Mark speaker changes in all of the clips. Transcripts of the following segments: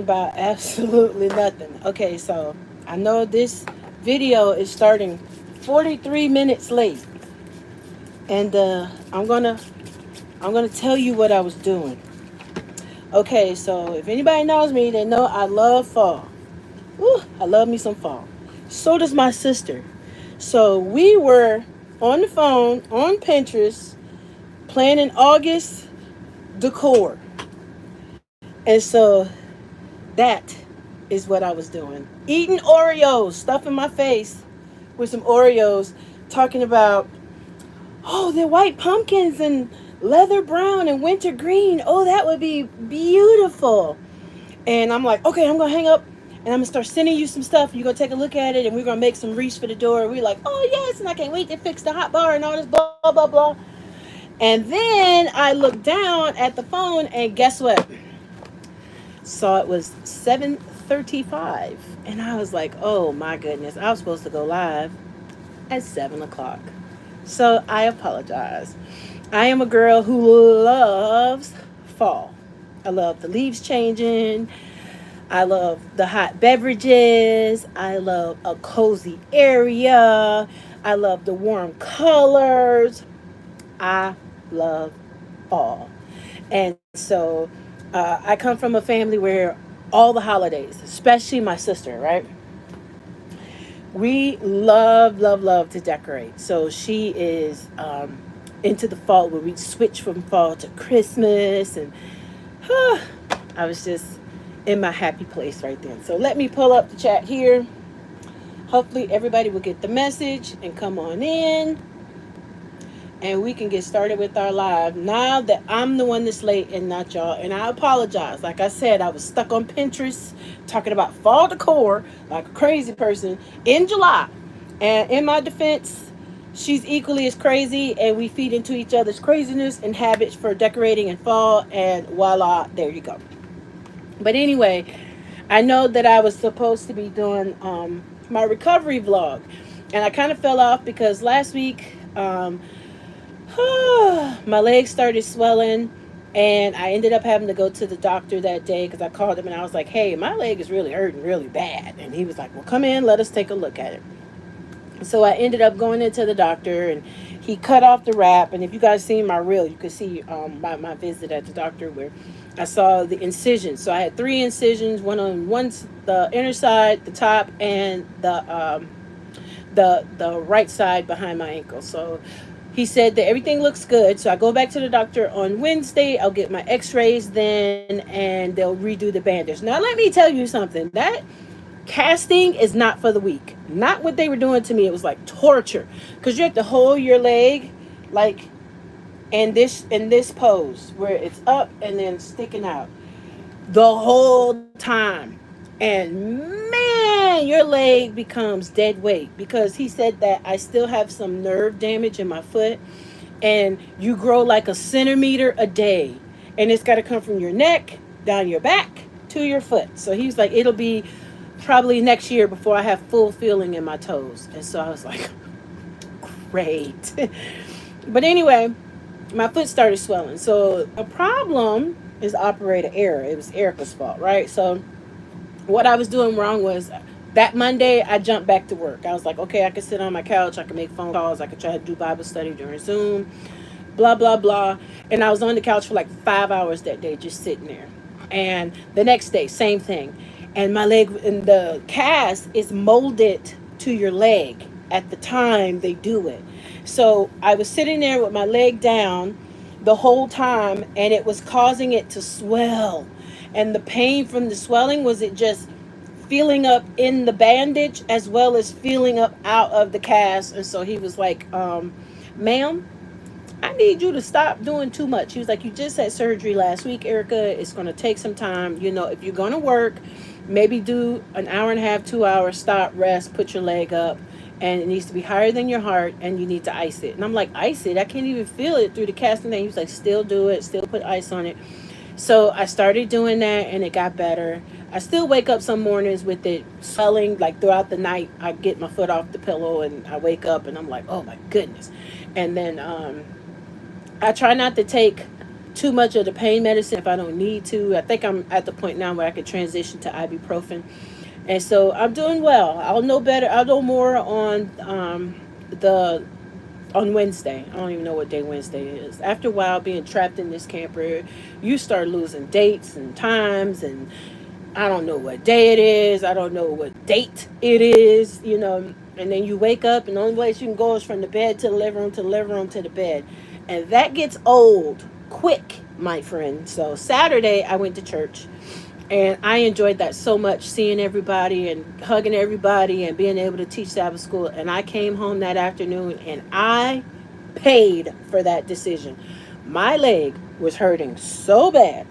Speaker 1: complain about absolutely nothing. Okay, so I know this video is starting 43 minutes late, and I'm gonna tell you what I was doing. Okay, so if anybody knows me, they know I love fall. Ooh, I love me some fall. So does my sister. So we were on the phone on Pinterest planning August decor. And so that is what I was doing. Eating Oreos, stuffing my face with some Oreos, talking about, oh, they're white pumpkins and leather brown and winter green. Oh, that would be beautiful. And I'm like, okay, I'm going to hang up and I'm going to start sending you some stuff. You're going to take a look at it and we're going to make some reach for the door. We're like, oh, yes. And I can't wait to fix the hot bar and all this blah, blah, blah, blah. And then I looked down at the phone and guess what? Saw it was 7:35, and I was like, oh my goodness, I was supposed to go live at 7 o'clock. So I apologize. I am a girl who loves fall. I love the leaves changing. I love the hot beverages. I love a cozy area. I love the warm colors. I love fall. And so I come from a family where all the holidays, especially my sister, right? We love, love, love to decorate. So she is into the fall where we switch from fall to Christmas. And I was just in my happy place right then. So let me pull up the chat here. Hopefully, everybody will get the message and come on in and we can get started with our live now that I'm the one that's late and not y'all. And I apologize. Like I said, I was stuck on Pinterest talking about fall decor like a crazy person in July. And in my defense, she's equally as crazy, and we feed into each other's craziness and habits for decorating in fall. And voila, there you go. But anyway, I know that I was supposed to be doing my recovery vlog, and I kind of fell off because last week my legs started swelling, and I ended up having to go to the doctor that day because I called him and I was like, hey, my leg is really hurting really bad. And he was like, well, come in, let us take a look at it. So I ended up going into the doctor, and he cut off the wrap. And if you guys seen my reel, you could see my visit at the doctor where I saw the incisions. So I had 3 incisions, one on the inner side, the top, and the right side behind my ankle. So he said that everything looks good. So I go back to the doctor on Wednesday. I'll get my x-rays then, and they'll redo the bandage. Now let me tell you something. That casting is not for the weak. Not what they were doing to me. It was like torture. Because you have to hold your leg like in this pose where it's up and then sticking out the whole time. And man, your leg becomes dead weight because he said that I still have some nerve damage in my foot, and you grow like a centimeter a day. And it's got to come from your neck, down your back, to your foot. So he's like, it'll be probably next year before I have full feeling in my toes. And so I was like, great. But anyway, my foot started swelling. So a problem is operator error. It was Erica's fault, right? So what I was doing wrong was that Monday I jumped back to work. I was like, okay, I can sit on my couch, I can make phone calls, I can try to do Bible study during Zoom, blah blah blah. And I was on the couch for like 5 hours that day, just sitting there. And the next day, same thing. And my leg and the cast is molded to your leg at the time they do it. So I was sitting there with my leg down the whole time, and it was causing it to swell. And the pain from the swelling was it just feeling up in the bandage as well as feeling up out of the cast. And so he was like, ma'am, I need you to stop doing too much. He was like, you just had surgery last week, Erica. It's going to take some time. If you're going to work, maybe do an hour and a half, 2 hours, stop, rest, put your leg up. And it needs to be higher than your heart, and you need to ice it. And I'm like, ice it? I can't even feel it through the casting thing. He was like, still do it, still put ice on it. So I started doing that, and it got better. I still wake up some mornings with it swelling, like throughout the night. I get my foot off the pillow, and I wake up, and I'm like, oh my goodness. And then I try not to take too much of the pain medicine if I don't need to. I think I'm at the point now where I could transition to ibuprofen. And so I'm doing well. I'll know better. I'll know more the on Wednesday. I don't even know what day Wednesday is. After a while being trapped in this camper, you start losing dates and times, and I don't know what day it is. I don't know what date it is, And then you wake up, and the only place you can go is from the bed to the living room to the living room to the bed. And that gets old quick, my friend. So Saturday, I went to church. And I enjoyed that so much, seeing everybody and hugging everybody and being able to teach Sabbath school. And I came home that afternoon and I paid for that decision. My leg was hurting so bad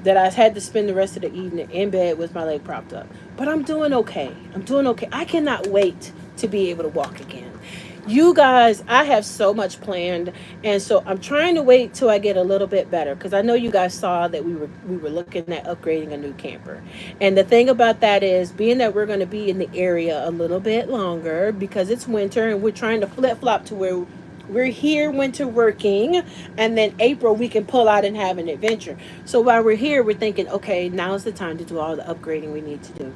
Speaker 1: that I had to spend the rest of the evening in bed with my leg propped up. But I'm doing okay. I'm doing okay. I cannot wait to be able to walk again. You guys, I have so much planned, and so I'm trying to wait till I get a little bit better, because I know you guys saw that we were looking at upgrading a new camper. And the thing about that is, being that we're going to be in the area a little bit longer because it's winter, and we're trying to flip-flop to where we're here winter working, and then April we can pull out and have an adventure. So while we're here, we're thinking, okay, now's the time to do all the upgrading we need to do.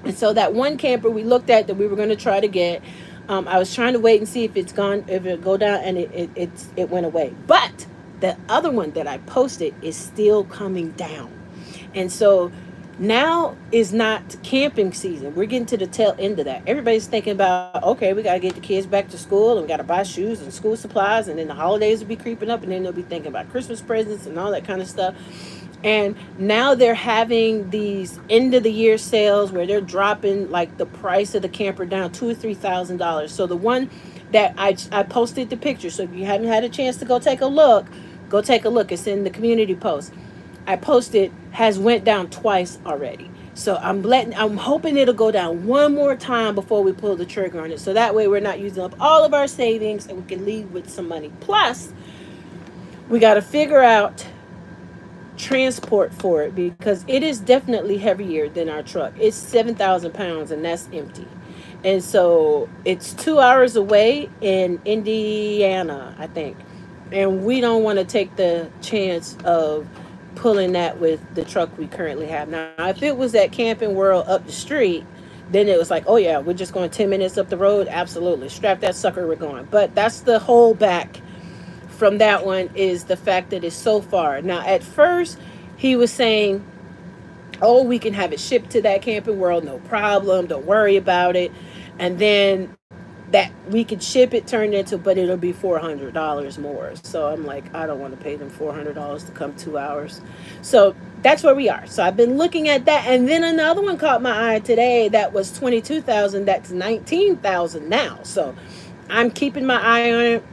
Speaker 1: And so that one camper we looked at that we were going to try to get, I was trying to wait and see if it's gone, if it go down, and it went away. But the other one that I posted is still coming down, and so now is not camping season. We're getting to the tail end of that. Everybody's thinking about, okay, we got to get the kids back to school, and we got to buy shoes and school supplies, and then the holidays will be creeping up, and then they'll be thinking about Christmas presents and all that kind of stuff. And now they're having these end of the year sales where they're dropping like the price of the camper down $2,000 or $3,000. So the one that I posted the picture. So if you haven't had a chance to go take a look, go take a look. It's in the community post. I posted has went down twice already. So I'm hoping it'll go down one more time before we pull the trigger on it. So that way we're not using up all of our savings and we can leave with some money. Plus, we got to figure out transport for it, because it is definitely heavier than our truck. It's 7,000 pounds and that's empty. And so it's 2 hours away in Indiana, I think. And we don't want to take the chance of pulling that with the truck we currently have. Now, if it was at Camping World up the street, then it was like, oh yeah, we're just going 10 minutes up the road. Absolutely. Strap that sucker, we're going. But that's the whole back from that one, is the fact that it's so far. Now, at first, he was saying, oh, we can have it shipped to that Camping World, no problem, don't worry about it. And then that we could ship it turned into, but it'll be $400 more. So I'm like, I don't want to pay them $400 to come 2 hours. So that's where we are. So I've been looking at that. And then another one caught my eye today that was $22,000. That's $19,000 now. So I'm keeping my eye on it.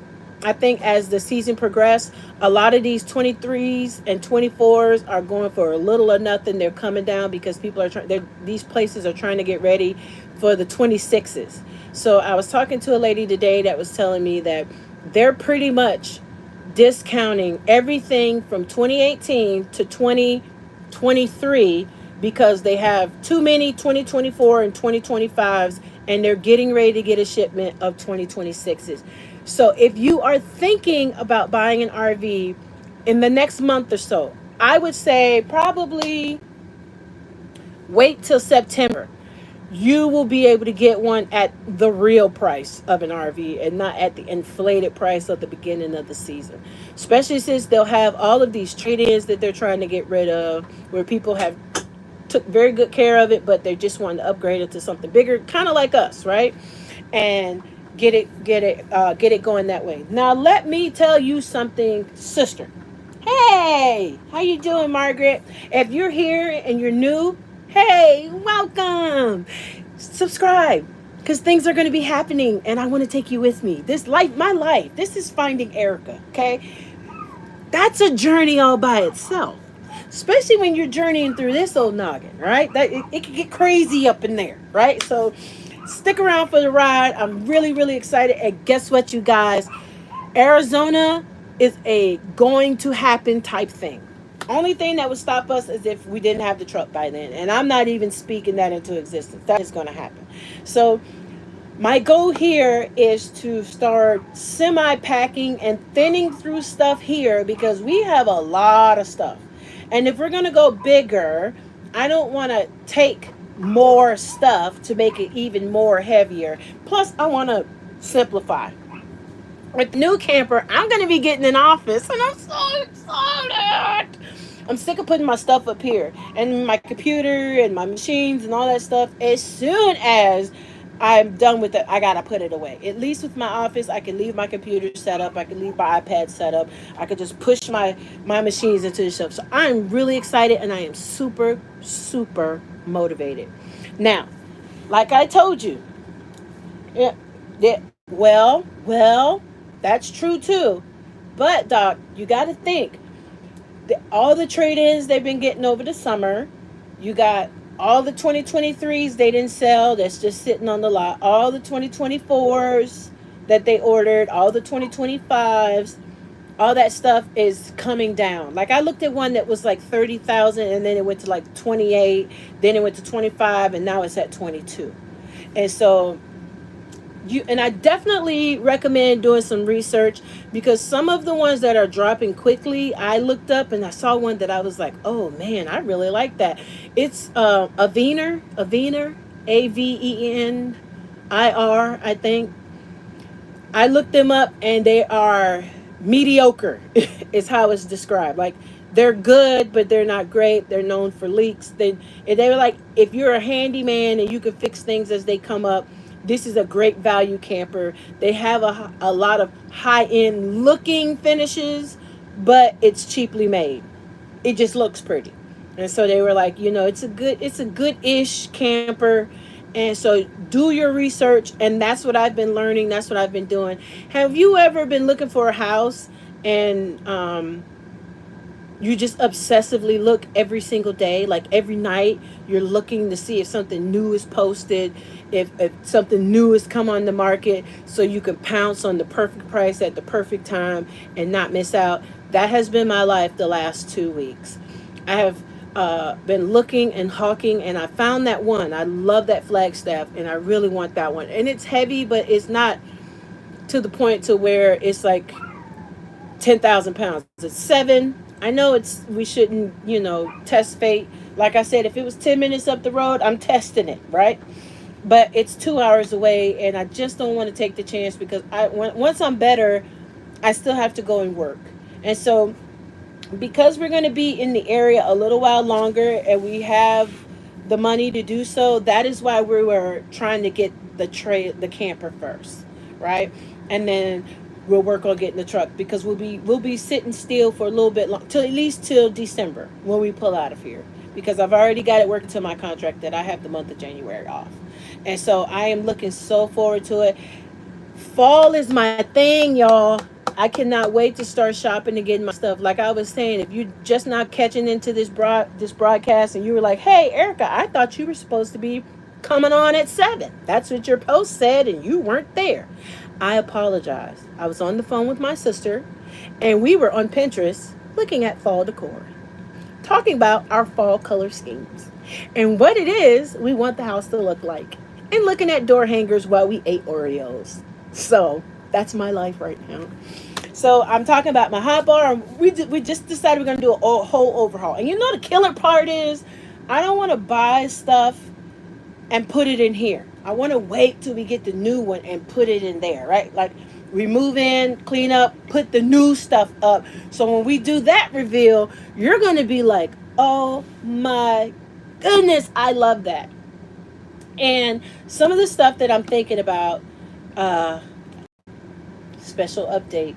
Speaker 1: I think as the season progresses, a lot of these 23s and 24s are going for a little or nothing. They're coming down because people are trying. These places are trying to get ready for the 26s. So I was talking to a lady today that was telling me that they're pretty much discounting everything from 2018 to 2023 because they have too many 2024 and 2025s, and they're getting ready to get a shipment of 2026s. So if you are thinking about buying an RV in the next month or so, I would say probably wait till September. You will be able to get one at the real price of an RV and not at the inflated price of the beginning of the season. Especially since they'll have all of these trade-ins that they're trying to get rid of, where people have took very good care of it, but they just wanted to upgrade it to something bigger, kind of like us, right? And get it going that way. Now let me tell you something, sister. Hey, how you doing, Margaret? If you're here and you're new, hey, welcome. Subscribe, because things are going to be happening and I want to take you with me. This life, my life, this is Finding Erica, okay? That's a journey all by itself, especially when you're journeying through this old noggin, right? That it can get crazy up in there, right? So stick around for the ride. I'm really, really excited. And guess what, you guys? Arizona is a going to happen type thing. Only thing that would stop us is if we didn't have the truck by then. And I'm not even speaking that into existence. That is going to happen. So My goal here is to start semi packing and thinning through stuff here because we have a lot of stuff. And if we're going to go bigger, I don't want to take more stuff to make it even more heavier. Plus, I want to simplify. With the new camper, I'm going to be getting an office, and I'm so excited. I'm sick of putting my stuff up here and my computer and my machines and all that stuff. As soon as I'm done with it, I gotta put it away. At least with my office, I can leave my computer set up. I can leave my iPad set up. I could just push my machines into the shelf. So I'm really excited, and I am super motivated. Now, like I told you, yeah, yeah. Well, that's true too. But Doc, you got to think all the trade-ins they've been getting over the summer. You got all the 2023s they didn't sell. That's just sitting on the lot. All the 2024s that they ordered. All the 2025s. All that stuff is coming down. Like I looked at one that was like 30,000, and then it went to like 28. Then it went to 25, and now it's at 22. And so I definitely recommend doing some research because some of the ones that are dropping quickly, I looked up and I saw one that I was like, oh man, I really like that. It's Avener, Avenir, I think. I looked them up and they are mediocre, is how it's described. Like they're good, but they're not great. They're known for leaks. They were like, if you're a handyman and you can fix things as they come up, this is a great value camper. They have a lot of high end looking finishes, but it's cheaply made. It just looks pretty. And so they were like, it's a good ish camper. And so do your research. And that's what I've been learning. That's what I've been doing. Have you ever been looking for a house and you just obsessively look every single day, like every night you're looking to see if something new is posted, if something new has come on the market, so you can pounce on the perfect price at the perfect time and not miss out? That has been my life the last 2 weeks. I have been looking and hawking, and I found that one. I love that Flagstaff, and I really want that one. And it's heavy, but it's not to the point to where it's like 10,000 pounds. It's seven. I know we shouldn't, test fate. Like I said, if it was 10 minutes up the road, I'm testing it, right? But it's 2 hours away, and I just don't want to take the chance because once I'm better, I still have to go and work. And so, because we're going to be in the area a little while longer and we have the money to do so, that is why we were trying to get the camper first, right? And then we'll work on getting the truck because we'll be sitting still for a little bit long, till at least till December when we pull out of here, because I've already got it working to my contract that I have the month of January off. And so I am looking so forward to it. Fall is my thing, y'all. I cannot wait to start shopping and getting my stuff. Like I was saying, if you're just not catching into this broadcast and you were like, "Hey, Erica, I thought you were supposed to be coming on at 7." That's what your post said, and you weren't there. I apologize. I was on the phone with my sister, and we were on Pinterest looking at fall decor, talking about our fall color schemes and what it is we want the house to look like, and looking at door hangers while we ate Oreos. So that's my life right now. So I'm talking about my hot bar. We just decided we're gonna do a whole overhaul. And the killer part is, I don't want to buy stuff and put it in here. I want to wait till we get the new one and put it in there, right? Like we move in, clean up, put the new stuff up. So when we do that reveal, you're gonna be like, oh my goodness, I love that. And some of the stuff that I'm thinking about, uh, special update.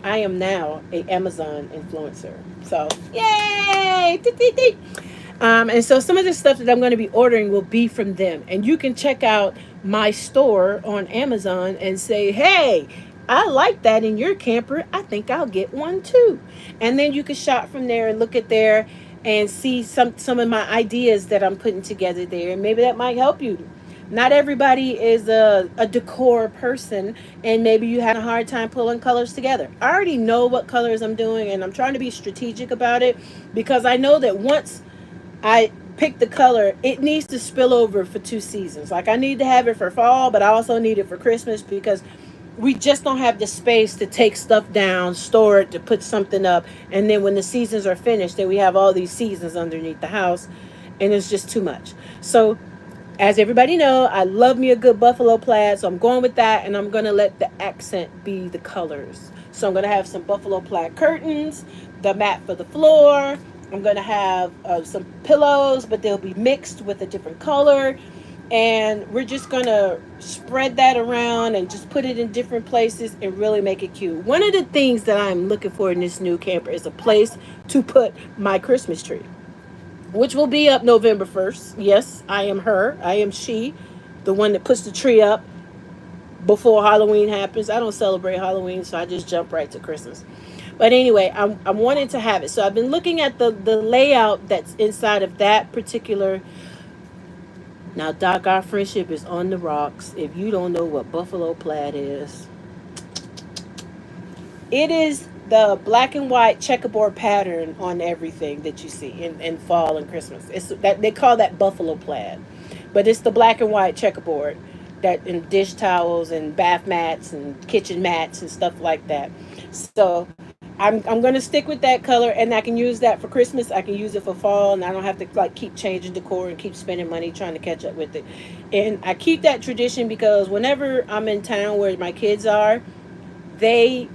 Speaker 1: I am now a Amazon influencer. So yay! And so some of the stuff that I'm going to be ordering will be from them. And you can check out my store on Amazon and say, hey, I like that in your camper. I think I'll get one too. And then you can shop from there and look at there and see some of my ideas that I'm putting together there. And maybe that might help you. Not everybody is a decor person, and maybe you had a hard time pulling colors together. I already know what colors I'm doing, and I'm trying to be strategic about it because I know that once I pick the color, it needs to spill over for 2 seasons. Like I need to have it for fall, but I also need it for Christmas because we just don't have the space to take stuff down, store it, to put something up, and then when the seasons are finished, then we have all these seasons underneath the house, and it's just too much. So, as everybody know, I love me a good buffalo plaid, so I'm going with that, and I'm gonna let the accent be the colors. So I'm gonna have some buffalo plaid curtains, the mat for the floor. I'm gonna have some pillows, but they'll be mixed with a different color, and we're just gonna spread that around and just put it in different places and really make it cute. One of the things that I'm looking for in this new camper is a place to put my Christmas tree, which will be up November 1st. Yes, I am her. I am she, the one that puts the tree up before Halloween happens. I don't celebrate Halloween, so I just jump right to Christmas. But anyway, I'm wanting to have it. So I've been looking at the layout that's inside of that particular. Now, Doc, our friendship is on the rocks. If you don't know what buffalo plaid is, it is the black and white checkerboard pattern on everything that you see in fall and Christmas. It's that they call that buffalo plaid, but it's the black and white checkerboard that in dish towels and bath mats and kitchen mats and stuff like that. So I'm gonna stick with that color, and I can use that for Christmas. I can use it for fall, and I don't have to like keep changing decor and keep spending money trying to catch up with it. And I keep that tradition because whenever I'm in town where my kids are, they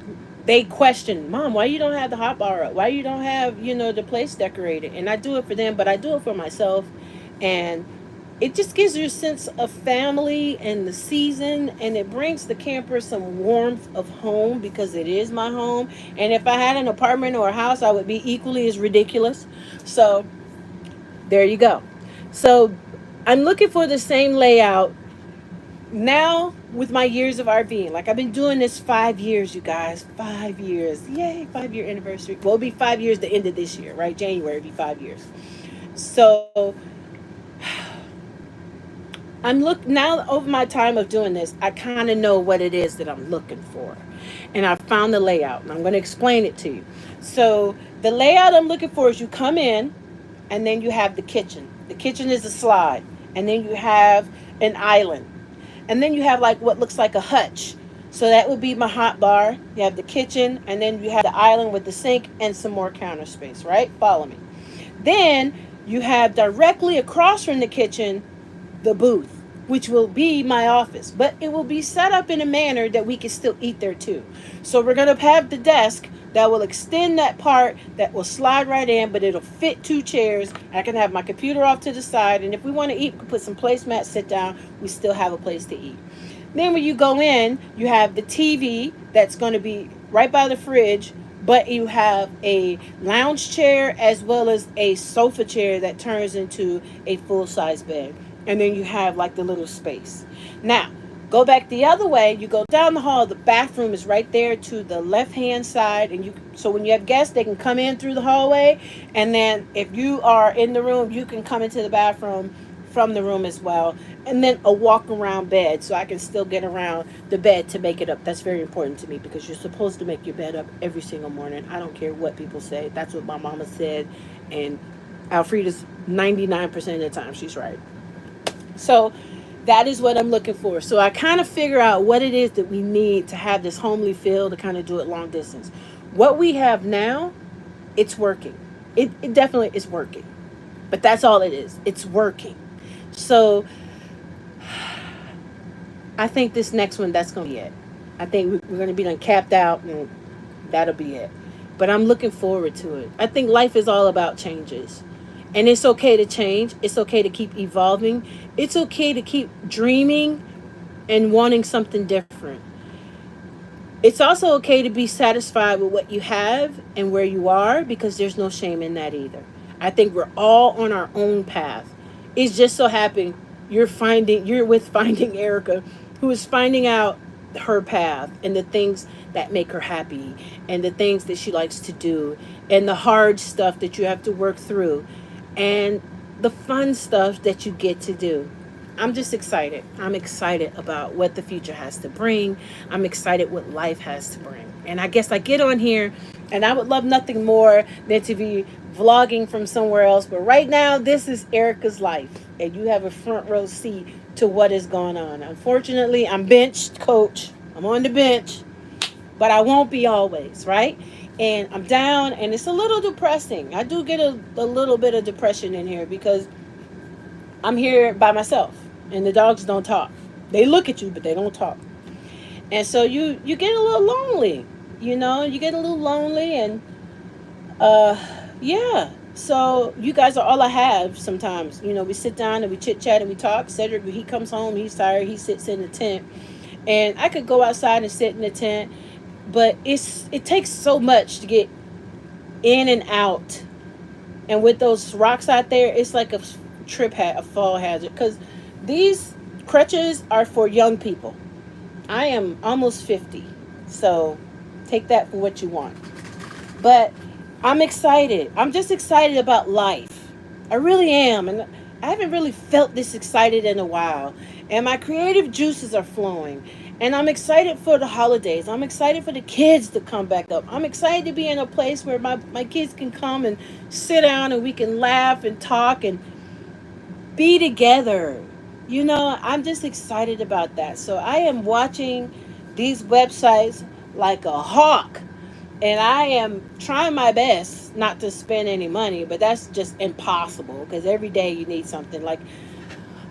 Speaker 1: they question, Mom, why you don't have the hot bar up? Why you don't have, the place decorated? And I do it for them, but I do it for myself. And it just gives you a sense of family and the season, and it brings the camper some warmth of home because it is my home. And if I had an apartment or a house, I would be equally as ridiculous. So there you go. So I'm looking for the same layout now with my years of RVing. Like I've been doing this 5 years, you guys. 5 years. Yay, 5 year anniversary. Well, it'll be 5 years the end of this year, right? January will be 5 years. So I'm look now over my time of doing this, I kind of know what it is that I'm looking for. And I found the layout and I'm going to explain it to you. So the layout I'm looking for is you come in and then you have the kitchen. The kitchen is a slide, and then you have an island. And then you have like what looks like a hutch. So that would be my hot bar. You have the kitchen, and then you have the island with the sink and some more counter space, right? Follow me. Then you have directly across from the kitchen the booth, which will be my office, but it will be set up in a manner that we can still eat there too. So we're going to have the desk that will extend that part that will slide right in, but it'll fit 2 chairs. I can have my computer off to the side, and if we want to eat, we can put some placemats, sit down. We still have a place to eat. Then when you go in, you have the TV that's going to be right by the fridge, but you have a lounge chair as well as a sofa chair that turns into a full-size bed. And then you have like the little space. Now, go back the other way. You go down the hall. The bathroom is right there to the left-hand side, and so when you have guests, they can come in through the hallway. And then if you are in the room, you can come into the bathroom from the room as well. And then a walk around bed, so I can still get around the bed to make it up. That's very important to me because you're supposed to make your bed up every single morning. I don't care what people say. That's what my mama said, and Alfreda's 99% of the time she's right. So that is what I'm looking for. So I kind of figure out what it is that we need to have this homely feel to kind of do it long distance. What we have now, it's working. It definitely is working. But that's all it is. It's working. So I think this next one, that's going to be it. I think we're going to be done capped out, and that'll be it. But I'm looking forward to it. I think life is all about changes. And it's okay to change. It's okay to keep evolving. It's okay to keep dreaming and wanting something different. It's also okay to be satisfied with what you have and where you are, because there's no shame in that either. I think we're all on our own path. It's just so happened you're with Finding Erica, who is finding out her path and the things that make her happy and the things that she likes to do and the hard stuff that you have to work through and the fun stuff that you get to do. I'm just excited. I'm excited about what the future has to bring. I'm excited what life has to bring. And I guess I get on here And I would love nothing more than to be vlogging from somewhere else. But right now, this is Erica's life. And you have a front row seat to what is going on. Unfortunately, I'm benched, coach. I'm on the bench, but I won't be always, right? And I'm down, and it's a little depressing. I do get a little bit of depression in here because I'm here by myself, and the dogs don't talk. They look at you, but they don't talk. And so you get a little lonely, you get a little lonely, and uh, yeah. So you guys are all I have sometimes. We sit down and we chit chat and we talk. Cedric, when he comes home, he's tired. He sits in the tent, and I could go outside and sit in the tent, but it takes so much to get in and out. And with those rocks out there, it's like a fall hazard. Because these crutches are for young people. I am almost 50, so take that for what you want. But I'm excited. I'm just excited about life. I really am. And I haven't really felt this excited in a while. And my creative juices are flowing. And I'm excited for the holidays. I'm excited for the kids to come back up. I'm excited to be in a place where my kids can come and sit down and we can laugh and talk and be together. I'm just excited about that. So I am watching these websites like a hawk, and I am trying my best not to spend any money, but that's just impossible because every day you need something. Like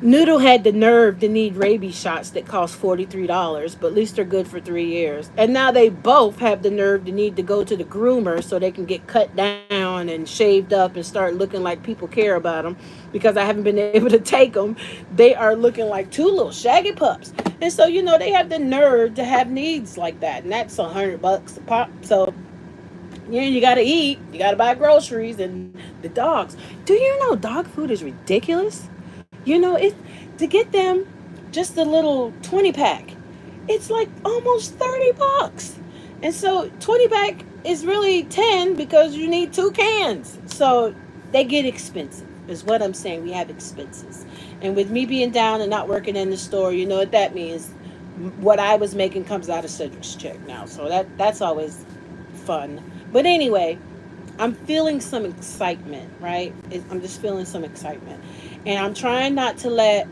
Speaker 1: Noodle had the nerve to need rabies shots that cost $43, but at least they're good for 3 years. And now they both have the nerve to need to go to the groomer so they can get cut down and shaved up and start looking like people care about them. Because I haven't been able to take them, they are looking like two little shaggy pups. And so they have the nerve to have needs like that, and that's $100 a pop. So you got to eat, you got to buy groceries, and the dogs. Do you know dog food is ridiculous? It to get them just a little 20 pack. It's like almost $30. And so 20 pack is really 10 because you need two cans. So they get expensive. Is what I'm saying. We have expenses. And with me being down and not working in the store, you know what that means. What I was making comes out of Cedric's check now. So that's always fun. But anyway, I'm feeling some excitement, right? I'm just feeling some excitement. And I'm trying not to let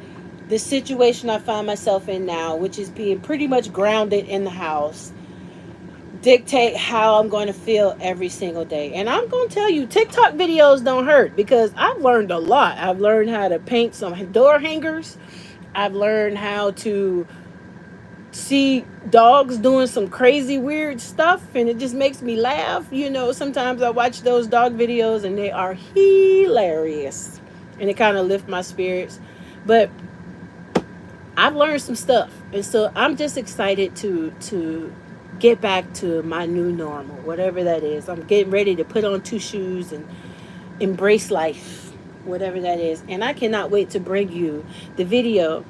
Speaker 1: the situation I find myself in now, which is being pretty much grounded in the house, dictate how I'm going to feel every single day. And I'm going to tell you, TikTok videos don't hurt because I've learned a lot. I've learned how to paint some door hangers. I've learned how to see dogs doing some crazy weird stuff, and it just makes me laugh. Sometimes I watch those dog videos and they are hilarious, and it kind of lift my spirits. But I've learned some stuff, and so I'm just excited to get back to my new normal, whatever that is. I'm getting ready to put on two shoes and embrace life, whatever that is. And I cannot wait to bring you the video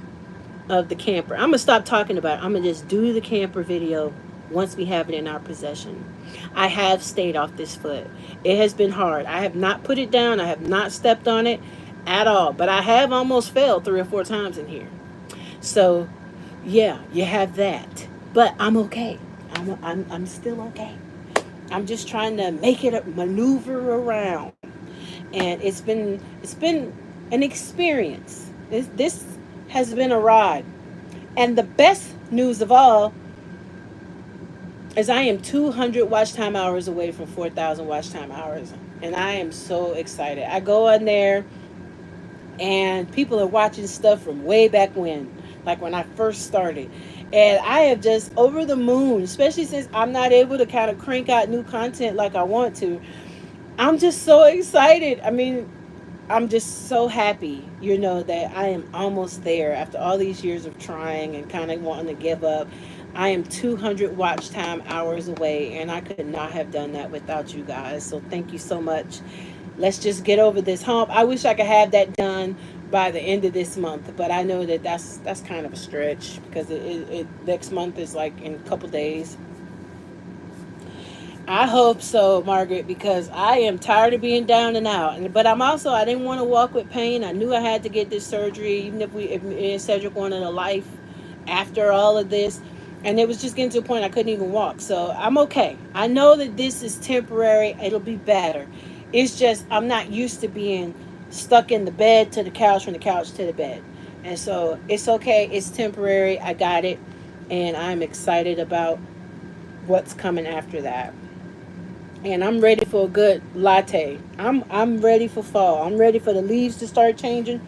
Speaker 1: of the camper. I'm gonna stop talking about it. I'm gonna just do the camper video once we have it in our possession. I have stayed off this foot. It has been hard. I have not put it down. I have not stepped on it at all. But I have almost fell 3 or 4 times in here. So yeah, you have that. But I'm okay. I'm still okay. I'm just trying to make it maneuver around, and it's been an experience. This has been a ride, and the best news of all is I am 200 watch time hours away from 4,000 watch time hours, and I am so excited. I go on there, and people are watching stuff from way back when, like when I first started. And I am just over the moon, especially since I'm not able to kind of crank out new content like I want to. I'm just so excited. I mean, I'm just so happy, that I am almost there after all these years of trying and kind of wanting to give up. I am 200 watch time hours away, and I could not have done that without you guys. So thank you so much. Let's just get over this hump. I wish I could have that done by the end of this month, but I know that that's kind of a stretch because it next month is like in a couple days. I hope so, Margaret, because I am tired of being down and out. But I didn't want to walk with pain. I knew I had to get this surgery, even if me and Cedric wanted a life after all of this. And it was just getting to a point I couldn't even walk. So I'm okay. I know that this is temporary. It'll be better. It's just I'm not used to being stuck in the bed to the couch, from the couch to the bed. And so it's okay. It's temporary. I got it. And I'm excited about what's coming after that. And I'm ready for a good latte. I'm ready for fall. I'm ready for the leaves to start changing.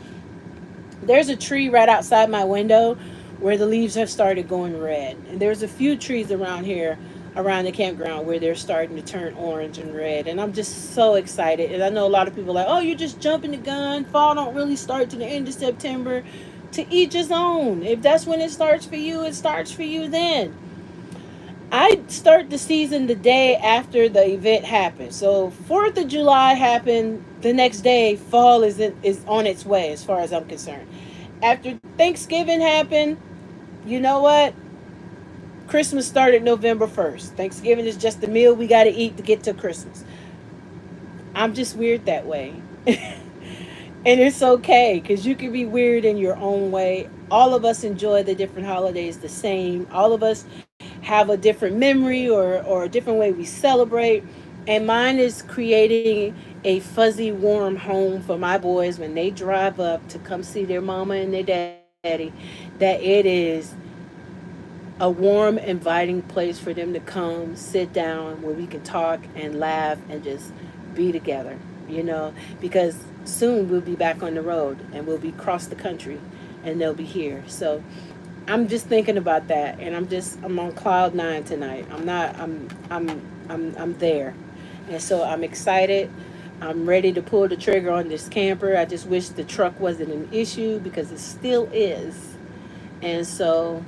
Speaker 1: There's a tree right outside my window where the leaves have started going red. And there's a few trees around here around the campground where they're starting to turn orange and red. And I'm just so excited. And I know a lot of people are like, oh, you're just jumping the gun. Fall don't really start to the end of September. To each his own. If that's when it starts for you, it starts for you then. I start the season the day after the event happened. So 4th of July happened. The next day, fall is on its way, as far as I'm concerned. After Thanksgiving happened, you know what? Christmas started November 1st. Thanksgiving is just the meal we got to eat to get to Christmas. I'm just weird that way. And it's okay because you can be weird in your own way. All of us enjoy the different holidays the same. All of us have a different memory or a different way we celebrate. And mine is creating a fuzzy, warm home for my boys when they drive up to come see their mama and their daddy, that it is a warm, inviting place for them to come, sit down, where we can talk and laugh and just be together, because soon we'll be back on the road and we'll be across the country and they'll be here. So I'm just thinking about that, and I'm on cloud nine tonight. I'm not. I'm there, and so I'm excited. I'm ready to pull the trigger on this camper. I just wish the truck wasn't an issue because it still is, and so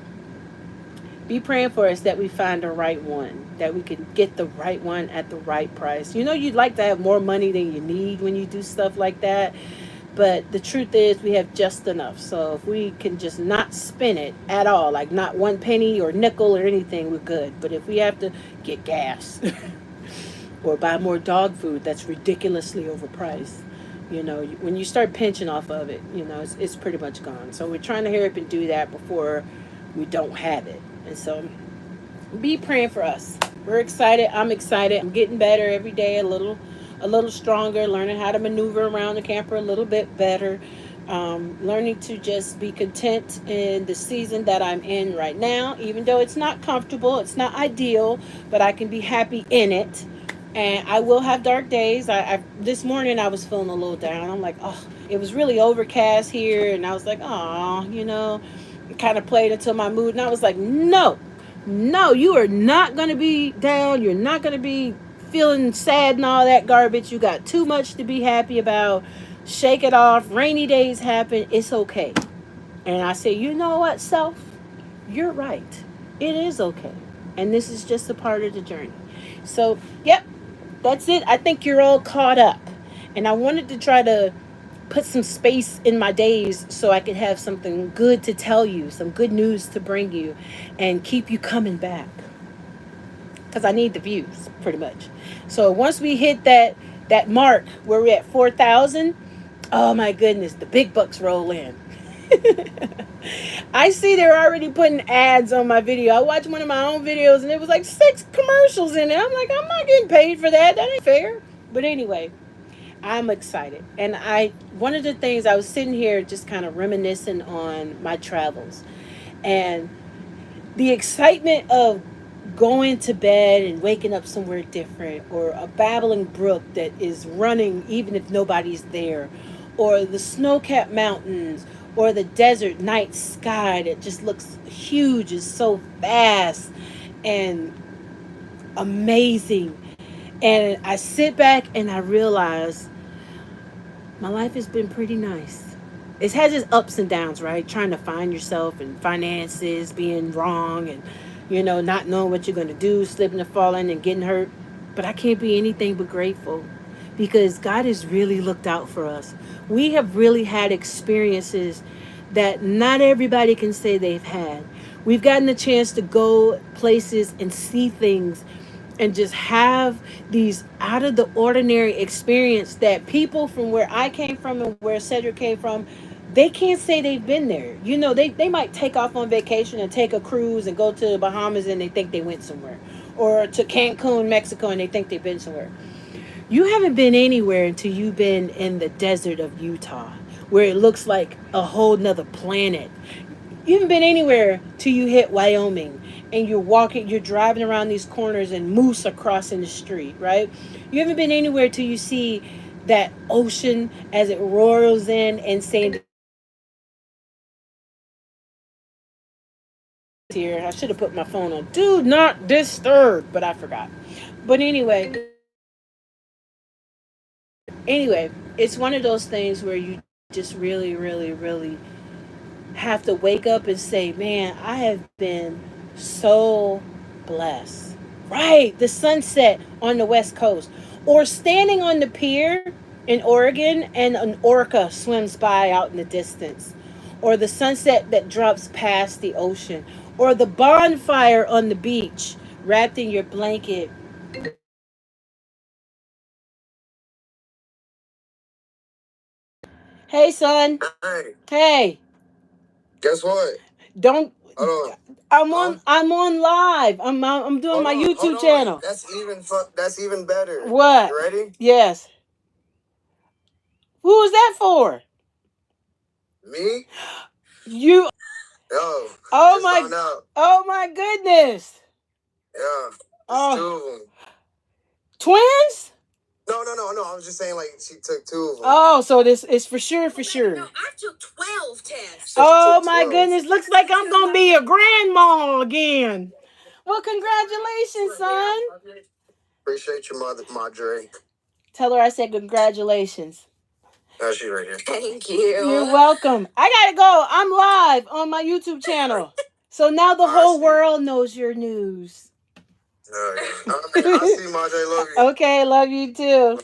Speaker 1: be praying for us that we find the right one, that we can get the right one at the right price. You'd like to have more money than you need when you do stuff like that. But the truth is, we have just enough. So if we can just not spend it at all, like not one penny or nickel or anything, we're good. But if we have to get gas or buy more dog food that's ridiculously overpriced, when you start pinching off of it, it's pretty much gone. So we're trying to hurry up and do that before we don't have it. And so be praying for us. We're excited. I'm excited. I'm getting better every day, a little stronger, learning how to maneuver around the camper a little bit better, learning to just be content in the season that I'm in right now, even though it's not comfortable, it's not ideal, but I can be happy in it. And I will have dark days. I this morning I was feeling a little down. I'm like, oh, it was really overcast here, and I was like, oh, it kind of played into my mood, and I was like, no, no, you are not going to be down. You're not going to be feeling sad and all that garbage. You got too much to be happy about. Shake it off. Rainy days happen. It's okay. And I say, you know what, self? You're right. It is okay. And this is just a part of the journey. So, yep, that's it. I think you're all caught up. And I wanted to try to put some space in my days so I could have something good to tell you, some good news to bring you, and keep you coming back. Because I need the views, pretty much. So once we hit that mark where we're at 4,000, oh my goodness, the big bucks roll in. I see they're already putting ads on my video. I watched one of my own videos and it was like 6 commercials in it. I'm like, I'm not getting paid for that. That ain't fair. But anyway, I'm excited. And one of the things, I was sitting here just kind of reminiscing on my travels and the excitement of going to bed and waking up somewhere different, or a babbling brook that is running even if nobody's there, or the snow-capped mountains, or the desert night sky that just looks huge, is so vast and amazing. And I sit back and I realize my life has been pretty nice. It has its ups and downs, right? Trying to find yourself and finances being wrong, and not knowing what you're going to do, slipping and falling and getting hurt. But I can't be anything but grateful because God has really looked out for us. We have really had experiences that not everybody can say they've had. We've gotten the chance to go places and see things and just have these out of the ordinary experience that people from where I came from and where Cedric came from they can't say they've been there. You know, they might take off on vacation and take a cruise and go to the Bahamas and they think they went somewhere. Or to Cancun, Mexico, and they think they've been somewhere. You haven't been anywhere until you've been in the desert of Utah, where it looks like a whole nother planet. You haven't been anywhere till you hit Wyoming and you're driving around these corners and moose are crossing the street, right? You haven't been anywhere till you see that ocean as it roars in and saying, here, I should have put my phone on. Do not disturb, but I forgot. But anyway, it's one of those things where you just really, really, really have to wake up and say, man, I have been so blessed. Right, the sunset on the West Coast, or standing on the pier in Oregon and an orca swims by out in the distance, or the sunset that drops past the ocean, or the bonfire on the beach wrapped in your blanket. Hey, son.
Speaker 2: Hey,
Speaker 1: Hey,
Speaker 2: guess what?
Speaker 1: don't.
Speaker 2: Hold on.
Speaker 1: I'm
Speaker 2: Huh?
Speaker 1: on. I'm on live. I'm doing
Speaker 2: Hold
Speaker 1: my
Speaker 2: on. Hold
Speaker 1: YouTube
Speaker 2: on.
Speaker 1: channel.
Speaker 2: That's even better.
Speaker 1: What?
Speaker 2: You ready?
Speaker 1: Yes. Who was that for?
Speaker 2: Me?
Speaker 1: You.
Speaker 2: Yo,
Speaker 1: Oh
Speaker 2: just
Speaker 1: my.
Speaker 2: found out.
Speaker 1: Oh my goodness.
Speaker 2: Yeah, it's two
Speaker 1: Oh,
Speaker 2: of them.
Speaker 1: twins.
Speaker 2: No. I was just saying, like, she took two of them.
Speaker 1: Oh, so this is for sure. For sure.
Speaker 2: No, I took 12 tests. Said she
Speaker 1: Oh
Speaker 2: took
Speaker 1: my
Speaker 2: 12.
Speaker 1: goodness. Looks like I'm gonna be a grandma again. Well, congratulations, son.
Speaker 2: Appreciate your mother, Madre.
Speaker 1: Tell her I said congratulations.
Speaker 2: Oh, she's right here. Thank
Speaker 1: You're
Speaker 2: you.
Speaker 1: welcome. I gotta go. I'm live on my YouTube channel. So now the whole world knows your news.
Speaker 2: Oh, yeah. I see, Madre. Love you.
Speaker 1: Okay, love you too.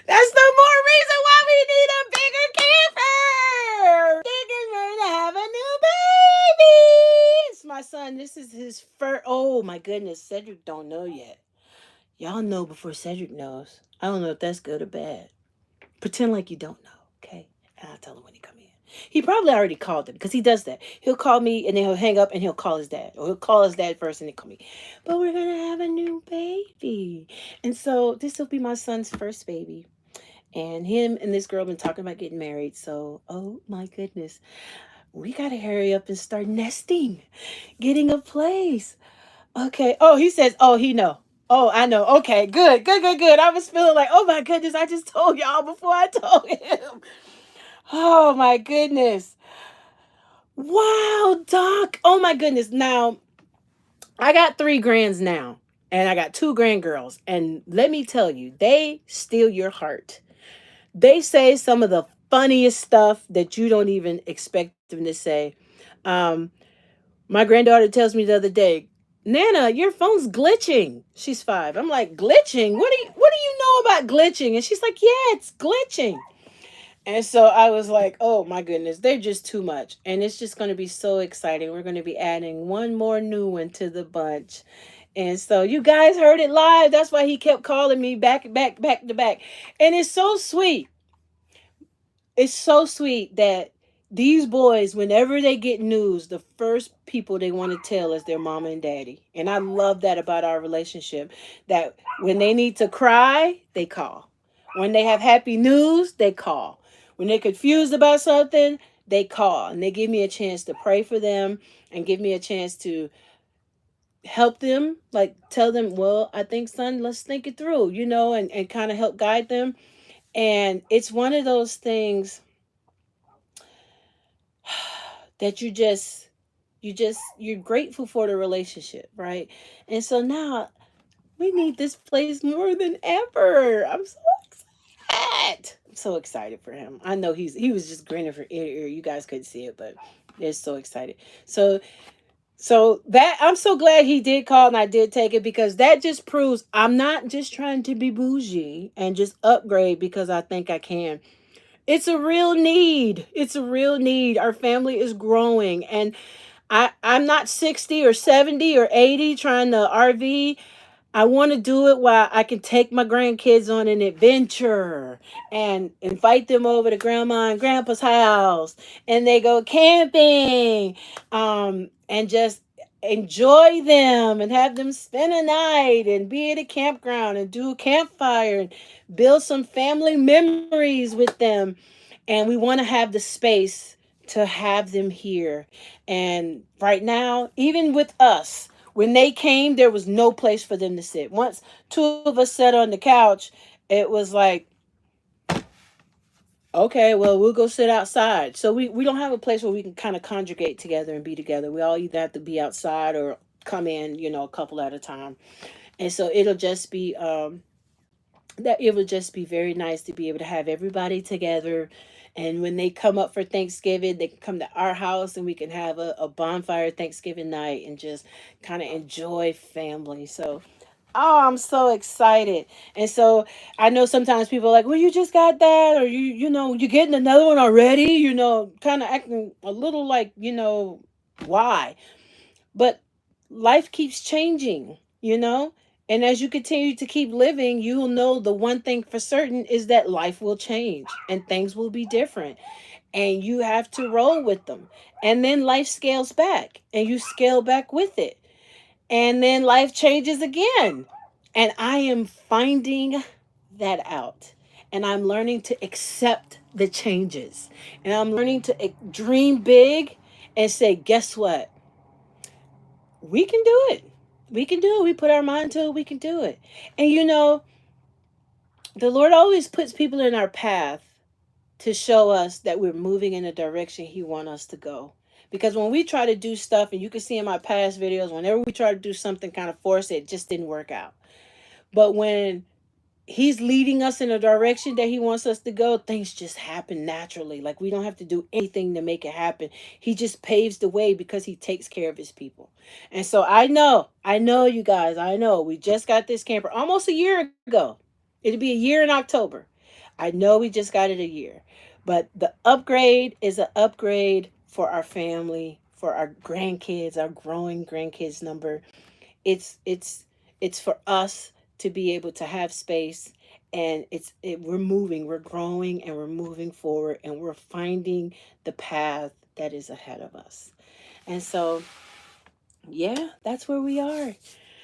Speaker 1: That's the more reason why we need a bigger camper. Thinking we're gonna have a new baby. It's my son. This is his first. Oh my goodness, Cedric don't know yet. Y'all know before Cedric knows. I don't know if that's good or bad. Pretend like you don't know, okay? And I'll tell him when he come in. He probably already called him because he does that. He'll call me and then he'll hang up and he'll call his dad. Or he'll call his dad first and then call me. But we're gonna have a new baby. And so this will be my son's first baby. And him and this girl been talking about getting married. So, oh my goodness. We gotta hurry up and start nesting. Getting a place. Okay. Oh, he says, oh, he know. Oh, I know. Okay, good, good, good, good. I was feeling like, oh my goodness, I just told y'all before I told him. Oh my goodness. Wow, Doc. Oh my goodness. Now, I got three grands now, and I got two grandgirls. And let me tell you, they steal your heart. They say some of the funniest stuff that you don't even expect them to say. Um, My granddaughter tells me the other day, Nana, your phone's glitching. She's 5. I'm like, glitching? What do you know about glitching? And she's like, yeah, it's glitching. And so I was like, oh my goodness, they're just too much. And it's just going to be so exciting. We're going to be adding one more new one to the bunch. And so you guys heard it live. That's why he kept calling me back to back. And it's so sweet. It's so sweet that these boys, whenever they get news, the first people they want to tell is their mama and daddy. And I love that about our relationship. That when they need to cry, they call. When they have happy news, they call. When they're confused about something, they call. And they give me a chance to pray for them and give me a chance to help them, like tell them, well, I think, son, let's think it through, and kind of help guide them. And it's one of those things that you're grateful for the relationship, right? And so now we need this place more than ever. I'm so excited. I'm so excited for him. I know he was just grinning for ear to ear. You guys couldn't see it, but they're so excited. So that I'm so glad he did call and I did take it, because that just proves I'm not just trying to be bougie and just upgrade because I think I can. It's a real need. It's a real need. Our family is growing, and I'm not 60 or 70 or 80 trying to RV. I want to do it while I can take my grandkids on an adventure and invite them over to grandma and grandpa's house and they go camping, and just enjoy them and have them spend a night and be at a campground and do a campfire and build some family memories with them. And we want to have the space to have them here. And right now, even with us, when they came, there was no place for them to sit. Once two of us sat on the couch, it was like, okay, well, we'll go sit outside. So we don't have a place where we can kind of congregate together and be together. We all either have to be outside or come in, a couple at a time. And so it would just be very nice to be able to have everybody together. And when they come up for Thanksgiving, they can come to our house and we can have a bonfire Thanksgiving night and just kind of enjoy family. So, oh, I'm so excited. And so I know sometimes people are like, well, you just got that, or you're getting another one already, kind of acting a little like, why? But life keeps changing. And as you continue to keep living, you'll know the one thing for certain is that life will change and things will be different. And you have to roll with them. And then life scales back and you scale back with it. And then life changes again. And I am finding that out. And I'm learning to accept the changes. And I'm learning to dream big and say, guess what? We can do it. We can do it. We put our mind to it. We can do it. And the Lord always puts people in our path to show us that we're moving in the direction He wants us to go. Because when we try to do stuff, and you can see in my past videos, whenever we try to do something kind of forced, it just didn't work out. But when He's leading us in a direction that He wants us to go, things just happen naturally. Like we don't have to do anything to make it happen. He just paves the way because He takes care of His people. And so I know you guys, I know we just got this camper almost a year ago. It'll be a year in October. I know we just got it a year. But the upgrade is an upgrade for our family, for our grandkids, our growing grandkids number. It's for us to be able to have space, and we're moving, we're growing, and we're moving forward, and we're finding the path that is ahead of us. And so, yeah, that's where we are.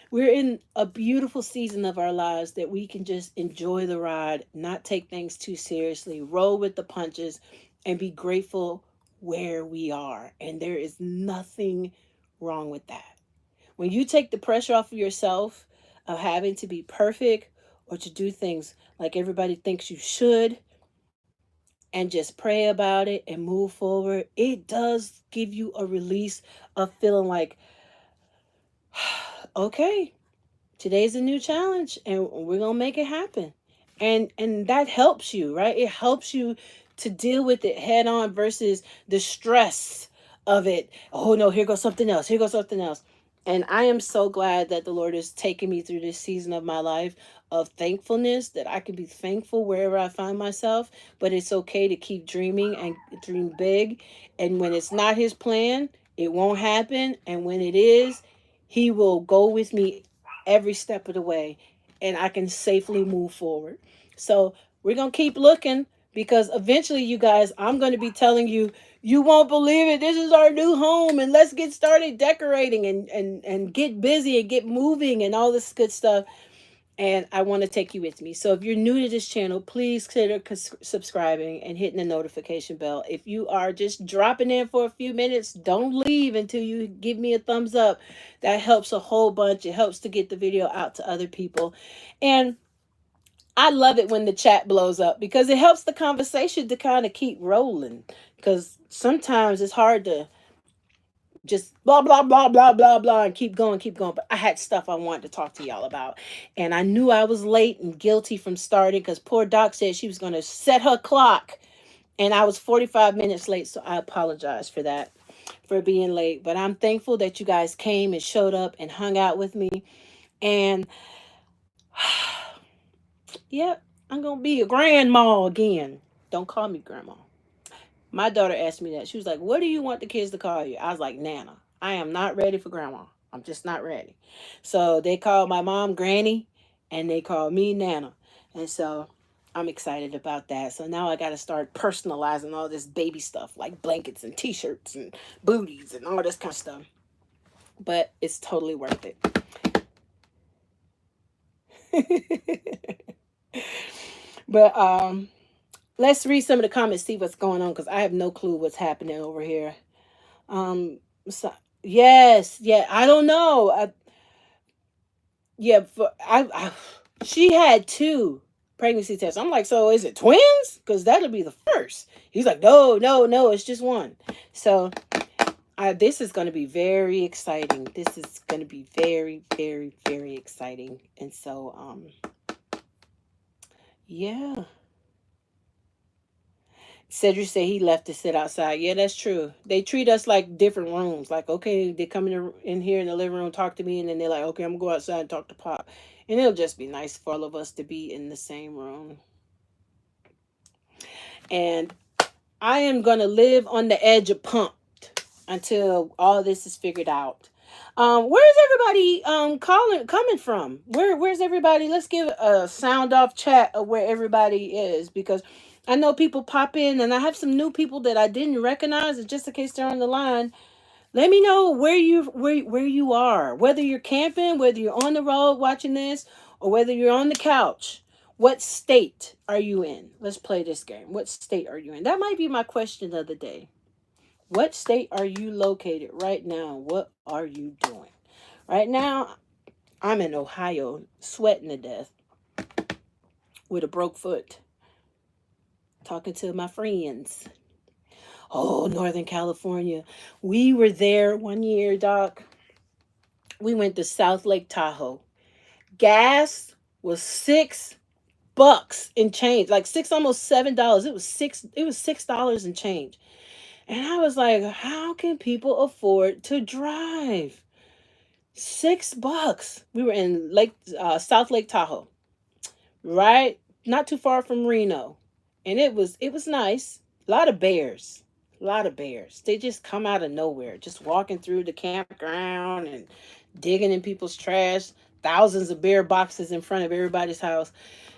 Speaker 1: We're in a beautiful season of our lives that we can just enjoy the ride, not take things too seriously, roll with the punches, and be grateful where we are. And there is nothing wrong with that. When you take the pressure off of yourself of having to be perfect or to do things like everybody thinks you should, and just pray about it and move forward, it does give you a release of feeling like, okay, today's a new challenge and we're going to make it happen. And that helps you, right? It helps you to deal with it head on versus the stress of it. Oh no, here goes something else. Here goes something else. And I am so glad that the Lord is taking me through this season of my life of thankfulness, that I can be thankful wherever I find myself. But it's okay to keep dreaming and dream big. And when it's not His plan, it won't happen. And when it is, He will go with me every step of the way, and I can safely move forward. So we're going to keep looking, because eventually, you guys, I'm going to be telling you, you won't believe it. This is our new home, and let's get started decorating and get busy and get moving and all this good stuff. And I want to take you with me. So if you're new to this channel, please consider subscribing and hitting the notification bell. If you are just dropping in for a few minutes, don't leave until you give me a thumbs up. That helps a whole bunch. It helps to get the video out to other people. And I love it when the chat blows up, because it helps the conversation to kind of keep rolling. Because sometimes it's hard to just blah blah blah blah blah blah and keep going, keep going. But I had stuff I wanted to talk to y'all about, and I knew I was late and guilty from starting, because poor Doc said she was going to set her clock, and I was 45 minutes late. So I apologize for that, for being late. But I'm thankful that you guys came and showed up and hung out with me. And yep, I'm gonna be a grandma again. Don't call me grandma. My daughter asked me that. She was like, what do you want the kids to call you? I was like, Nana. I am not ready for grandma. I'm just not ready. So they call my mom Granny, and they call me Nana, and so I'm excited about that. So now I got to start personalizing all this baby stuff like blankets and T-shirts and booties and all this kind of stuff. But it's totally worth it. But let's read some of the comments, see what's going on, because I have no clue what's happening over here. So, yes, yeah, I don't know. Yeah, she had two pregnancy tests. I'm like, so is it twins? Because that'll be the first. He's like, no, no, no, it's just one. So this is going to be very exciting. This is going to be very, very, very exciting. And so, yeah. Cedric said he left to sit outside. Yeah, that's true. They treat us like different rooms. Like, okay, they come in here in the living room, talk to me, and then they're like, okay, I'm gonna go outside and talk to Pop. And it'll just be nice for all of us to be in the same room. And I am gonna live on the edge of pumped until all this is figured out. Where's everybody coming from? Where's everybody? Let's give a sound off chat of where everybody is, because I know people pop in and I have some new people that I didn't recognize, and just in case they're on the line, let me know where you are. Whether you're camping, whether you're on the road watching this, or whether you're on the couch. What state are you in? Let's play this game. What state are you in? That might be my question of the day. What state are you located right now? What are you doing? Right now, I'm in Ohio, sweating to death with a broke foot, talking to my friends. Oh, Northern California. We were there one year, Doc. We went to South Lake Tahoe. Gas was $6 and change, like six, almost $7. It was $6 and change. And I was like, how can people afford to drive? $6. We were in South Lake Tahoe, right? Not too far from Reno. And it was nice. A lot of bears. A lot of bears. They just come out of nowhere, just walking through the campground and digging in people's trash. Thousands of bear boxes in front of everybody's house.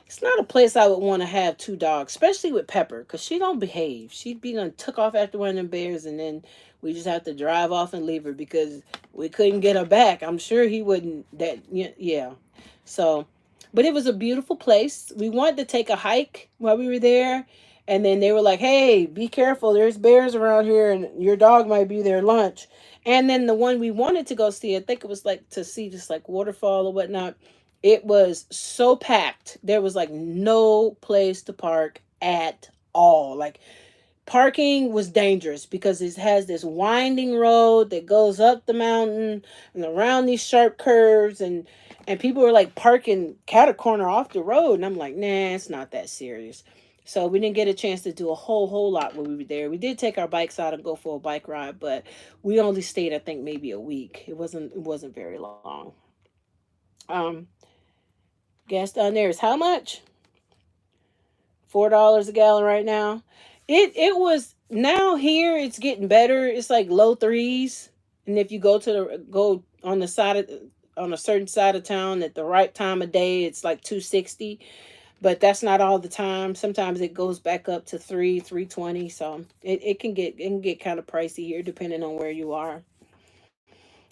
Speaker 1: It's not a place I would want to have two dogs, especially with Pepper, because she don't behave. She'd be done took off after one of them bears, and then we just have to drive off and leave her because we couldn't get her back. I'm sure he wouldn't. That yeah. So, but it was a beautiful place. We wanted to take a hike while we were there, and then they were like, "Hey, be careful. There's bears around here, and your dog might be their lunch." And then the one we wanted to go see, I think it was like to see just like waterfall or whatnot, it was so packed. There was like no place to park at all. Like, parking was dangerous because it has this winding road that goes up the mountain and around these sharp curves, and people were like parking cat a corner off the road, and I'm like, nah, it's not that serious. So we didn't get a chance to do a whole lot when we were there. We did take our bikes out and go for a bike ride, but we only stayed, I think, maybe a week. It wasn't very long. Um, Gas down there is how much? $4 a gallon right now. It was, now here it's getting better. It's like low threes, and if you go on the side of on a certain side of town at the right time of day, it's like 260. But that's not all the time. Sometimes it goes back up to 320. So it can get kind of pricey here depending on where you are.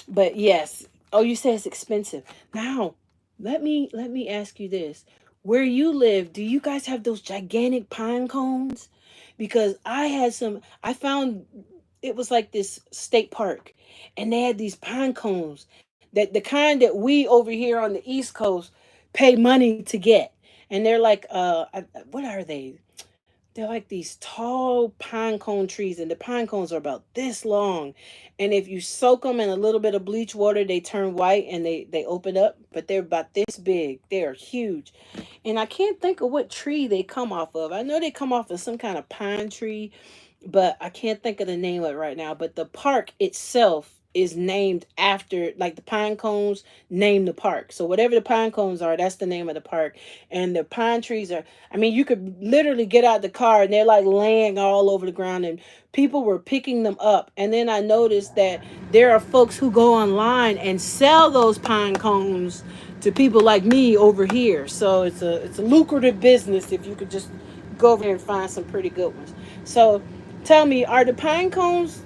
Speaker 1: But yes. Oh, you say it's expensive. Now, let me ask you this. Where you live, do you guys have those gigantic pine cones? Because I found it was like this state park, and they had these pine cones, that the kind that we over here on the East Coast pay money to get. And they're like what are they? They're like these tall pine cone trees, and the pine cones are about this long. And if you soak them in a little bit of bleach water, they turn white and they open up. But they're about this big. They are huge. And I can't think of what tree they come off of. I know they come off of some kind of pine tree, but I can't think of the name of it right now. But the park itself is named after, like, the pine cones name the park. So whatever the pine cones are, that's the name of the park. And the pine trees are, I mean, you could literally get out the car and they're like laying all over the ground, and people were picking them up. And then I noticed that there are folks who go online and sell those pine cones to people like me over here. So it's a lucrative business if you could just go over there and find some pretty good ones. So tell me, are the pine cones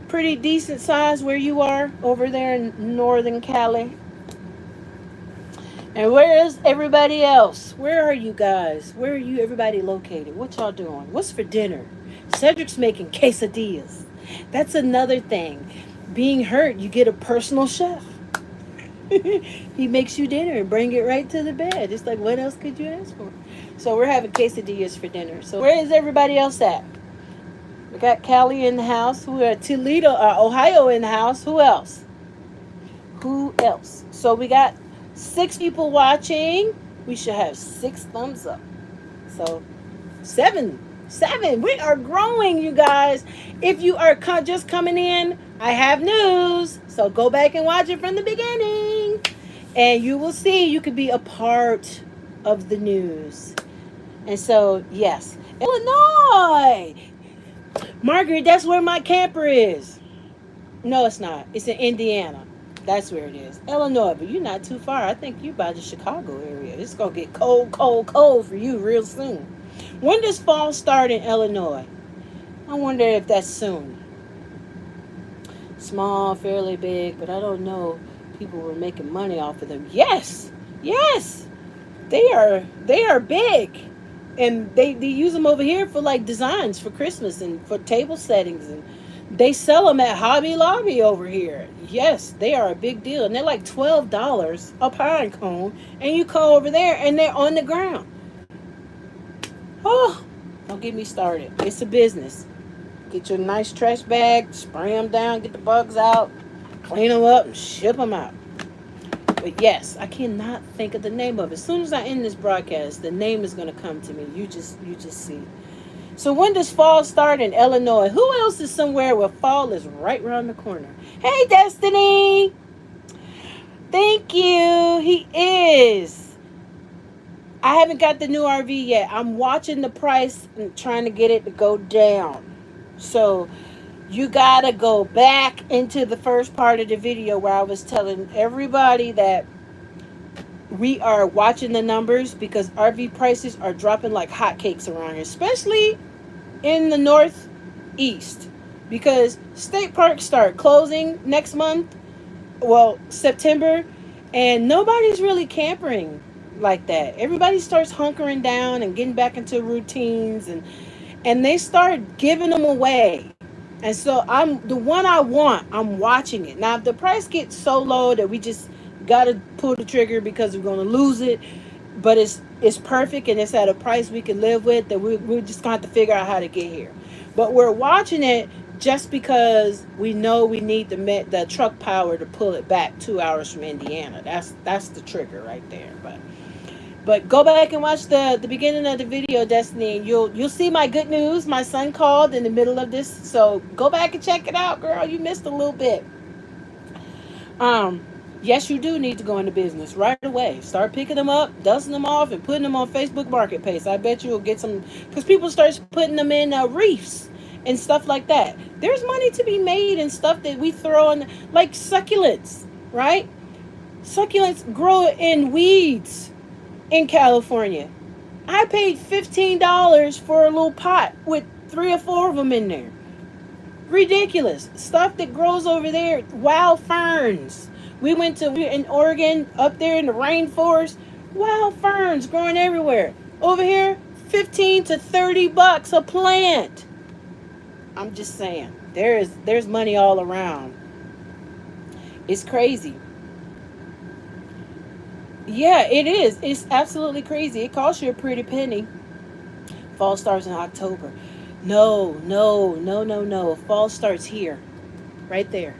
Speaker 1: pretty decent size where you are over there in northern Cali? And where is everybody else? Where are you guys? Where are you everybody located? What y'all doing? What's for dinner? Cedric's making quesadillas. That's another thing. Being hurt, you get a personal chef. He makes you dinner and bring it right to the bed. It's like, what else could you ask for? So we're having quesadillas for dinner. So where is everybody else at? We got Cali in the house. Who are Toledo, Ohio in the house. Who else? Who else? So we got 6 people watching. We should have 6 thumbs up. So 7. We are growing, you guys. If you are just coming in, I have news. So go back and watch it from the beginning. And you will see you could be a part of the news. And so, yes. Illinois. Margaret, that's where my camper is. No, it's not. It's in Indiana. That's where it is. Illinois, but you're not too far. I think you're by the Chicago area. It's going to get cold, cold, cold for you real soon. When does fall start in Illinois? I wonder if that's soon. Small, fairly big, but I don't know. People were making money off of them. Yes. They are big. And they use them over here for like designs for Christmas and for table settings, and they sell them at Hobby Lobby over here. Yes, they are a big deal. And they're like $12 a pine cone. And you go over there and they're on the ground. Oh, don't get me started. It's a business. Get your nice trash bag, spray them down, get the bugs out, clean them up, and ship them out. But yes, I cannot think of the name of it. As soon as I end this broadcast, the name is going to come to me. You just see. So when does fall start in Illinois? Who else is somewhere where fall is right around the corner? Hey, Destiny. Thank you. He is. I haven't got the new RV yet. I'm watching the price and trying to get it to go down. So you got to go back into the first part of the video where I was telling everybody that we are watching the numbers because RV prices are dropping like hotcakes around here, especially in the northeast, because state parks start closing next month, well, September, and nobody's really camping like that. Everybody starts hunkering down and getting back into routines, and they start giving them away. And so I'm the one I want. I'm watching it. Now, if the price gets so low that we just got to pull the trigger because we're going to lose it, but it's perfect and it's at a price we can live with, that we're just going to have to figure out how to get here. But we're watching it just because we know we need the truck power to pull it back 2 hours from Indiana. That's the trigger right there. But go back and watch the beginning of the video, Destiny, and you'll see my good news. My son called in the middle of this, so go back and check it out, girl. You missed a little bit. Yes, you do need to go into business right away. Start picking them up, dusting them off, and putting them on Facebook Marketplace. I bet you'll get some, because people start putting them in reefs and stuff like that. There's money to be made in stuff that we throw in, like succulents, right? Succulents grow in weeds in California. I paid $15 for a little pot with 3 or 4 of them in there. Ridiculous. Stuff that grows over there, wild ferns. We were in Oregon, up there in the rainforest, wild ferns growing everywhere. Over here, $15 to $30 a plant. I'm just saying, there's money all around. It's crazy. Yeah, it is. It's absolutely crazy. It costs you a pretty penny. Fall starts in October. No. Fall starts here. Right there.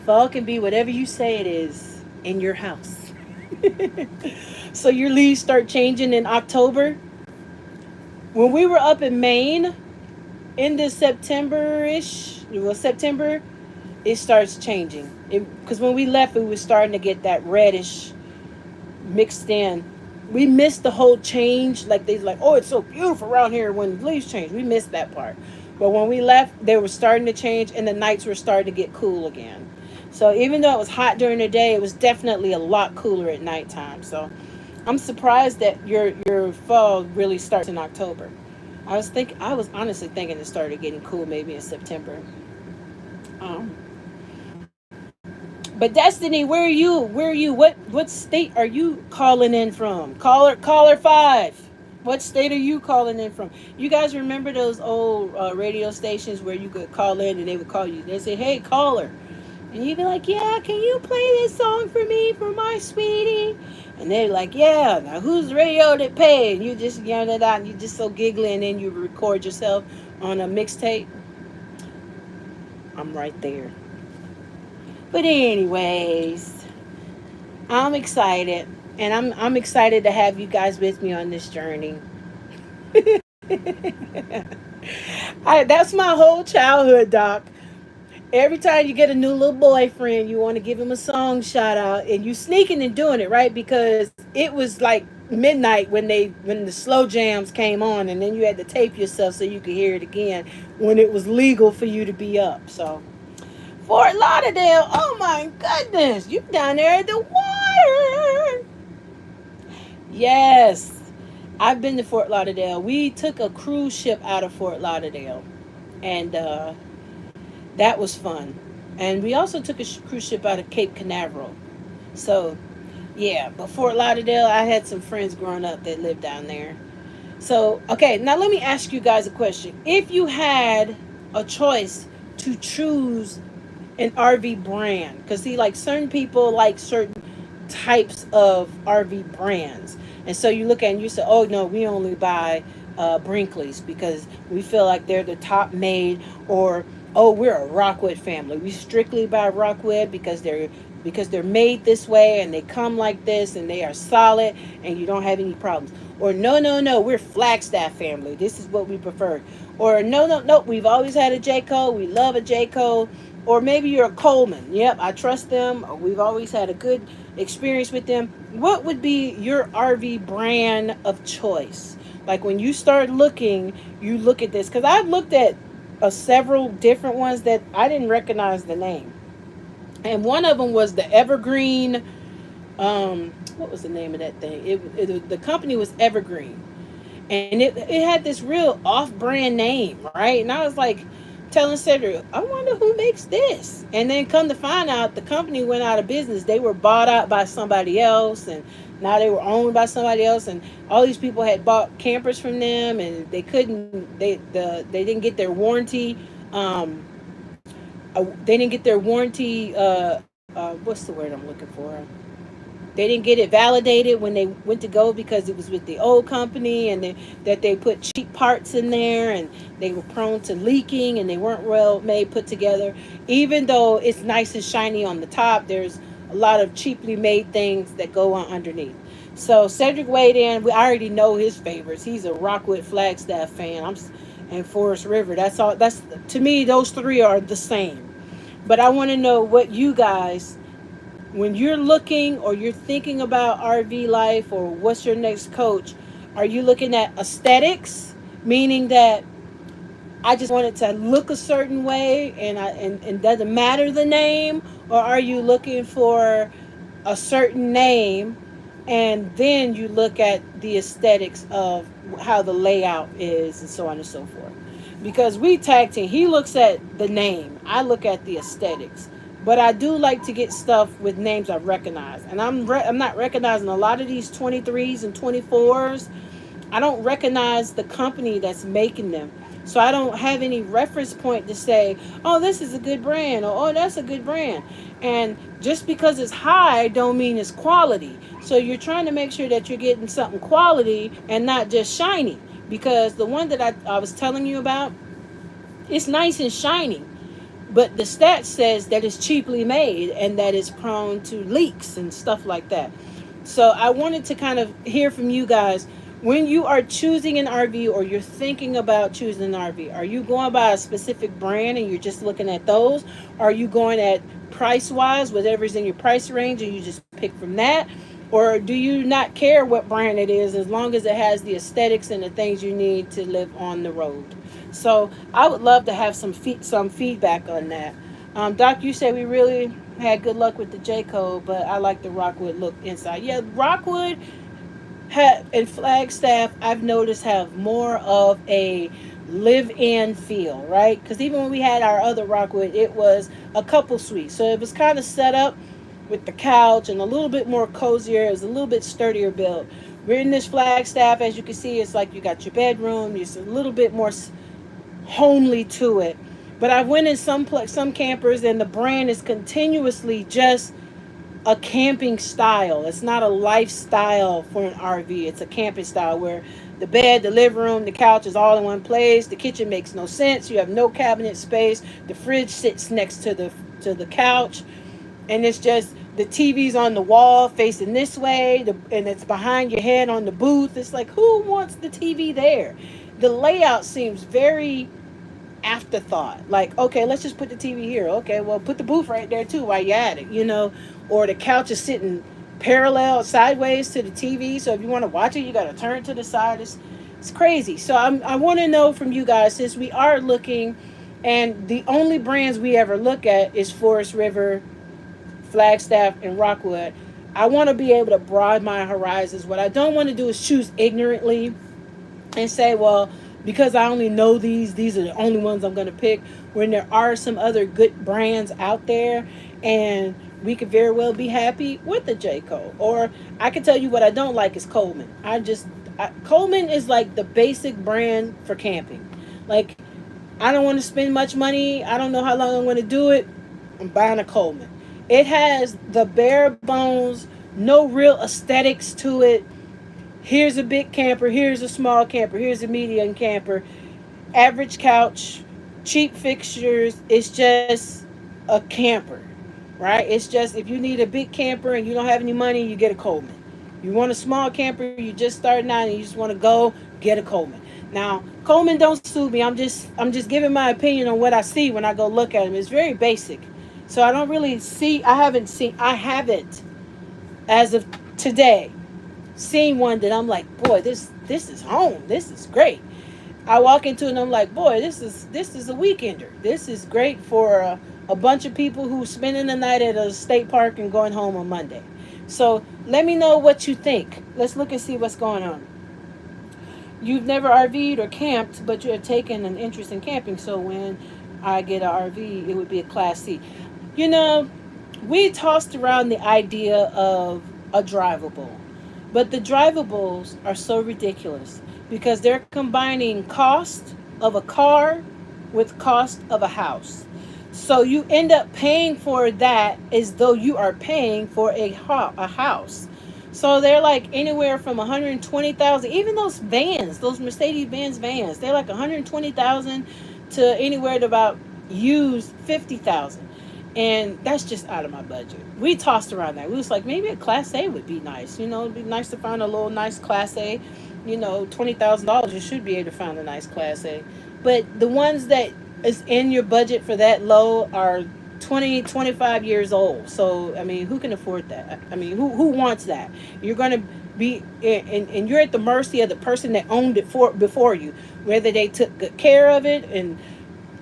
Speaker 1: Fall can be whatever you say it is in your house. So your leaves start changing in October. When we were up in Maine, in this September-ish, September, it starts changing. Because when we left, it was starting to get that reddish mixed in. We missed the whole change. Like, oh, it's so beautiful around here when leaves change. We missed that part. But when we left, they were starting to change, and the nights were starting to get cool again. So even though it was hot during the day, it was definitely a lot cooler at nighttime. So I'm surprised that your fall really starts in October. I was honestly thinking it started getting cool maybe in September. Um, but Destiny, where are you? Where are you? What state are you calling in from? Caller 5. What state are you calling in from? You guys remember those old radio stations where you could call in and they would call you? They say, "Hey, caller," and you'd be like, "Yeah, can you play this song for me for my sweetie?" And they're like, "Yeah, now who's the radio that paid?" And you just yell it out, and you just so giggly, and then you record yourself on a mixtape. I'm right there. But anyways, I'm excited, and I'm excited to have you guys with me on this journey. That's my whole childhood, Doc. Every time you get a new little boyfriend, you want to give him a song shout out, and you sneaking and doing it right because it was like midnight when the slow jams came on, and then you had to tape yourself so you could hear it again when it was legal for you to be up. So Fort Lauderdale, oh my goodness, you down there at the water? Yes, I've been to Fort Lauderdale. We took a cruise ship out of Fort Lauderdale, and that was fun. And we also took a cruise ship out of Cape Canaveral. So, yeah, but Fort Lauderdale, I had some friends growing up that lived down there. So, okay, now let me ask you guys a question. If you had a choice to choose an RV brand, because see, like certain people like certain types of RV brands. And so you look at it and you say, oh, no, we only buy Brinkley's because we feel like they're the top made, or oh, we're a Rockwood family. We strictly buy Rockwood because they're made this way and they come like this and they are solid and you don't have any problems. Or no, no, no, we're Flagstaff family. This is what we prefer. Or no, no, no, we've always had a Jayco. We love a Jayco. Or maybe you're a Coleman. Yep, I trust them. We've always had a good experience with them. What would be your RV brand of choice? Like when you start looking, you look at this because I've looked at several different ones that I didn't recognize the name, and one of them was the Evergreen. What was the name of that thing? The company was Evergreen, and it had this real off-brand name, right? And I was like telling Cedric, I wonder who makes this. And then come to find out, the company went out of business. They were bought out by somebody else, and now they were owned by somebody else. And all these people had bought campers from them, and they couldn't. They didn't get their warranty. They didn't get their warranty. What's the word I'm looking for? They didn't get it validated when they went to go because it was with the old company, and that they put cheap parts in there, and they were prone to leaking, and they weren't well made, put together. Even though it's nice and shiny on the top, there's a lot of cheaply made things that go on underneath. So Cedric weighed in. We already know his favorites. He's a Rockwood Flagstaff fan. And Forest River. That's all. That's, to me, those three are the same. But I want to know what you guys, when you're looking or you're thinking about RV life or what's your next coach, are you looking at aesthetics, meaning that I just want it to look a certain way and doesn't matter the name, or are you looking for a certain name and then you look at the aesthetics of how the layout is and so on and so forth? Because we tag team, he looks at the name, I look at the aesthetics. But I do like to get stuff with names I recognize, and I'm not recognizing a lot of these 23s and 24s. I don't recognize the company that's making them. So I don't have any reference point to say, oh, this is a good brand, or oh, that's a good brand. And just because it's high don't mean it's quality. So you're trying to make sure that you're getting something quality and not just shiny. Because the one that I was telling you about, it's nice and shiny. But the stat says that it's cheaply made and that it's prone to leaks and stuff like that. So I wanted to kind of hear from you guys. When you are choosing an RV or you're thinking about choosing an RV, are you going by a specific brand and you're just looking at those? Are you going at price wise, whatever's in your price range, and you just pick from that? Or do you not care what brand it is as long as it has the aesthetics and the things you need to live on the road? So I would love to have some feedback on that. Doc, you said we really had good luck with the J Cole, but I like the Rockwood look inside. Yeah, Rockwood and Flagstaff, I've noticed, have more of a live-in feel, right? Because even when we had our other Rockwood, it was a couple suite, so it was kind of set up with the couch and a little bit more cozier. It was a little bit sturdier built. We're in this Flagstaff, as you can see, it's like you got your bedroom. It's a little bit more homely to it. But I went in some campers, and the brand is continuously just a camping style. It's not a lifestyle for an RV. It's a camping style where the bed, the living room, the couch is all in one place. The kitchen makes no sense. You have no cabinet space. The fridge sits next to the couch, and it's just the TV's on the wall facing this way, and it's behind your head on the booth. It's like, who wants the TV there? The layout seems very afterthought. Like, okay, let's just put the TV here. Okay, well, put the booth right there too while you're at it, Or the couch is sitting parallel sideways to the TV. So if you want to watch it, you got to turn to the side. It's crazy. So I want to know from you guys, since we are looking, and the only brands we ever look at is Forest River, Flagstaff, and Rockwood. I want to be able to broaden my horizons. What I don't want to do is choose ignorantly and say, well, because I only know these are the only ones I'm going to pick, when there are some other good brands out there, and we could very well be happy with the J. Cole. Or I can tell you what I don't like is Coleman. Coleman is like the basic brand for camping. Like, I don't want to spend much money. I don't know how long I'm going to do it. I'm buying a Coleman. It has the bare bones, no real aesthetics to it. Here's a big camper, here's a small camper, here's a medium camper, average couch, cheap fixtures. It's just a camper, right? It's just, if you need a big camper and you don't have any money, you get a Coleman. You want a small camper, you just starting out and you just want to go, get a Coleman. Now, Coleman don't sue me. I'm just giving my opinion on what I see when I go look at them. It's very basic. So I don't really see, I haven't, as of today, seen one that I'm like, boy, this is home. This is great. I walk into it and I'm like, boy, this is a weekender. This is great for a bunch of people who spending the night at a state park and going home on Monday. So let me know what you think. Let's look and see what's going on. You've never RV'd or camped, but you have taken an interest in camping. So when I get an RV, it would be a Class C. We tossed around the idea of a drivable. But the drivables are so ridiculous because they're combining cost of a car with cost of a house. So you end up paying for that as though you are paying for a house. So they're like anywhere from 120,000. Even those vans, those Mercedes-Benz vans, they're like 120,000 to anywhere to about used 50,000. And that's just out of my budget. We tossed around that. We was like, maybe a Class A would be nice. It'd be nice to find a little nice Class A. $20,000, you should be able to find a nice Class A. But the ones that is in your budget for that low are 20, 25 years old. So, I mean, who can afford that? I mean, who wants that? You're going to be, and you're at the mercy of the person that owned it before you, whether they took good care of it and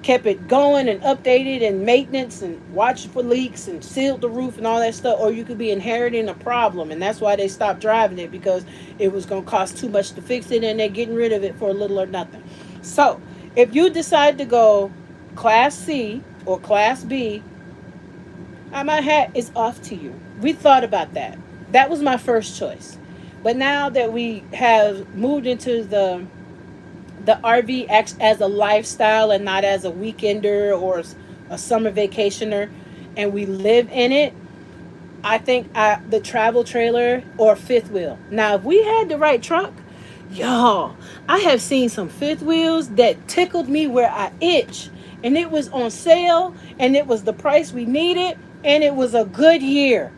Speaker 1: kept it going and updated and maintenance and watched for leaks and sealed the roof and all that stuff, or you could be inheriting a problem, and that's why they stopped driving it, because it was going to cost too much to fix it and they're getting rid of it for a little or nothing. So if you decide to go Class C or Class B, my hat is off to you. We thought about that. That was my first choice. But now that we have moved into the RV acts as a lifestyle and not as a weekender or a summer vacationer, and we live in it, I think the travel trailer or fifth wheel. Now, if we had the right truck, y'all, I have seen some fifth wheels that tickled me where I itch, and it was on sale, and it was the price we needed, and it was a good year.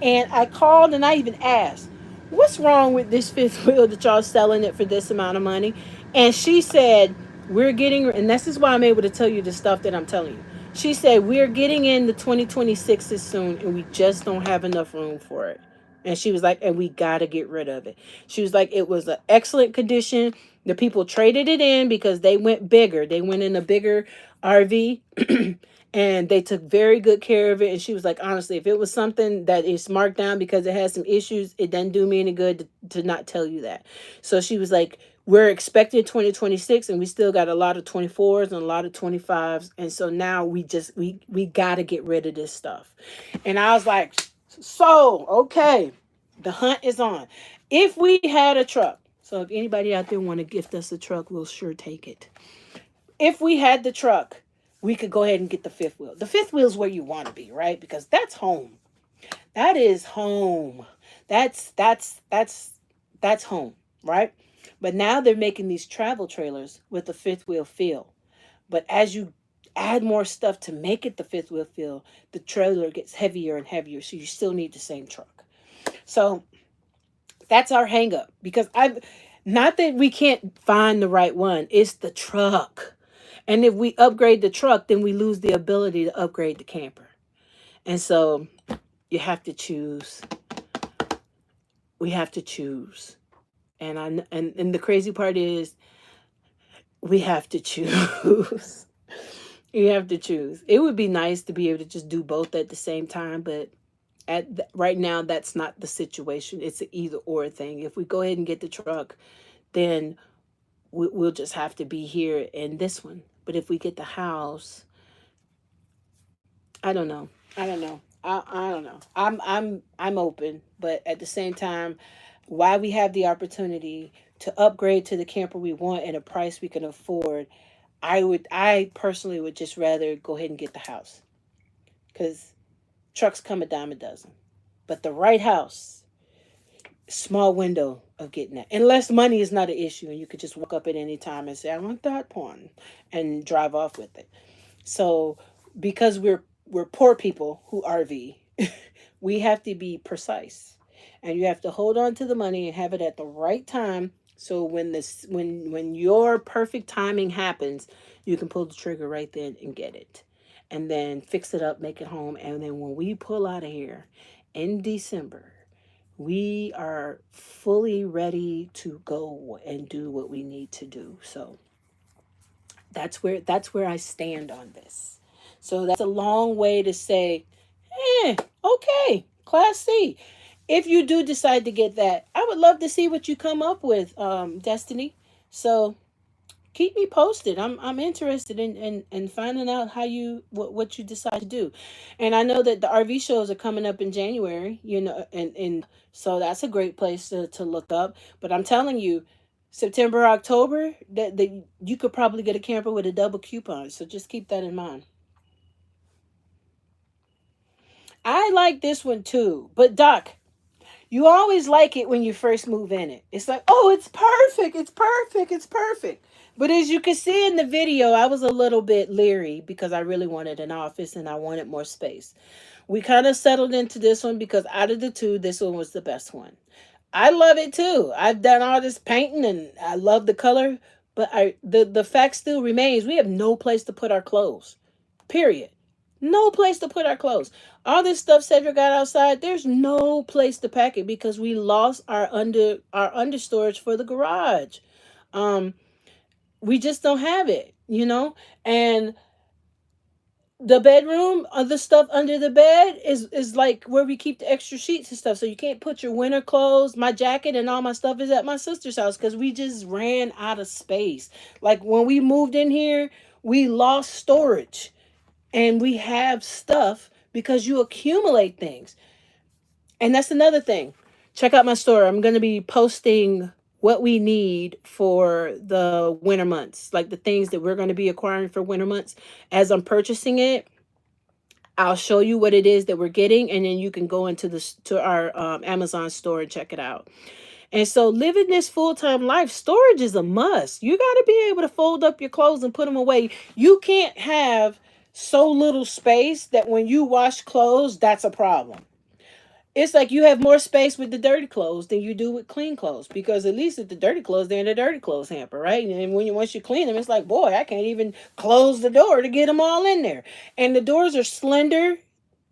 Speaker 1: And I called and I even asked, what's wrong with this fifth wheel that y'all selling it for this amount of money? And she said, and this is why I'm able to tell you the stuff that I'm telling you. She said, we're getting into 2026 soon, and we just don't have enough room for it. And she was like, and we got to get rid of it. She was like, it was an excellent condition. The people traded it in because they went bigger. They went in a bigger RV and they took very good care of it. And she was like, honestly, if it was something that is marked down because it has some issues, it doesn't do me any good to not tell you that. So she was like, we're expecting 2026 and we still got a lot of 24s and a lot of 25s. And so now we got to get rid of this stuff. And I was like, so, okay, the hunt is on. If we had a truck, so if anybody out there want to gift us a truck, we'll sure take it. If we had the truck, we could go ahead and get the fifth wheel. The fifth wheel is where you want to be, right? Because that's home. That is home. That's home, right? But now they're making these travel trailers with the fifth wheel feel. But as you add more stuff to make it the fifth wheel feel, the trailer gets heavier and heavier. So you still need the same truck. So that's our hang up, because I've not that we can't find the right one, it's the truck. And if we upgrade the truck, then we lose the ability to upgrade the camper. And so you have to choose. We have to choose. And the crazy part is we have to choose. You have to choose. It would be nice to be able to just do both at the same time, but right now that's not the situation. It's an either or thing. If we go ahead and get the truck, then we'll just have to be here in this one. But if we get the house, I don't know. I don't know. I don't know. I'm open, but at the same time, why we have the opportunity to upgrade to the camper we want at a price we can afford, I personally would just rather go ahead and get the house, because trucks come a dime a dozen. But the right house, small window of getting that. Unless money is not an issue and you could just walk up at any time and say, I want that one, and drive off with it. So because we're poor people who RV, we have to be precise. And you have to hold on to the money and have it at the right time. So when your perfect timing happens, you can pull the trigger right then and get it. And then fix it up, make it home. And then when we pull out of here in December, we are fully ready to go and do what we need to do. So that's where I stand on this. So that's a long way to say, okay, Class C. If you do decide to get that, I would love to see what you come up with, Destiny. So keep me posted. I'm interested in finding out how what you decide to do. And I know that the RV shows are coming up in January, and so that's a great place to look up. But I'm telling you, September, October, that you could probably get a camper with a double coupon. So just keep that in mind. I like this one too. But Doc, you always like it when you first move in it. It's like, oh, it's perfect. It's perfect. It's perfect. But as you can see in the video, I was a little bit leery because I really wanted an office and I wanted more space. We kind of settled into this one because out of the two, this one was the best one. I love it too. I've done all this painting and I love the color, but the fact still remains, we have no place to put our clothes. Period. No place to put our clothes. All this stuff Cedric got outside, there's no place to pack it because we lost our under storage for the garage. Um, we just don't have it. And the bedroom, the stuff under the bed is like where we keep the extra sheets and stuff. So you can't put your winter clothes. My jacket and all my stuff is at my sister's house because we just ran out of space. Like when we moved in here, we lost storage. And we have stuff because you accumulate things. And that's another thing. Check out my store. I'm going to be posting what we need for the winter months, like the things that we're going to be acquiring for winter months. As I'm purchasing it, I'll show you what it is that we're getting, and then you can go to our Amazon store and check it out. And so living this full-time life, storage is a must. You got to be able to fold up your clothes and put them away. You can't have so little space that when you wash clothes, that's a problem. It's like you have more space with the dirty clothes than you do with clean clothes, because at least with the dirty clothes, they're in the dirty clothes hamper, right? And once you clean them, it's like, boy, I can't even close the door to get them all in there. And the doors are slender.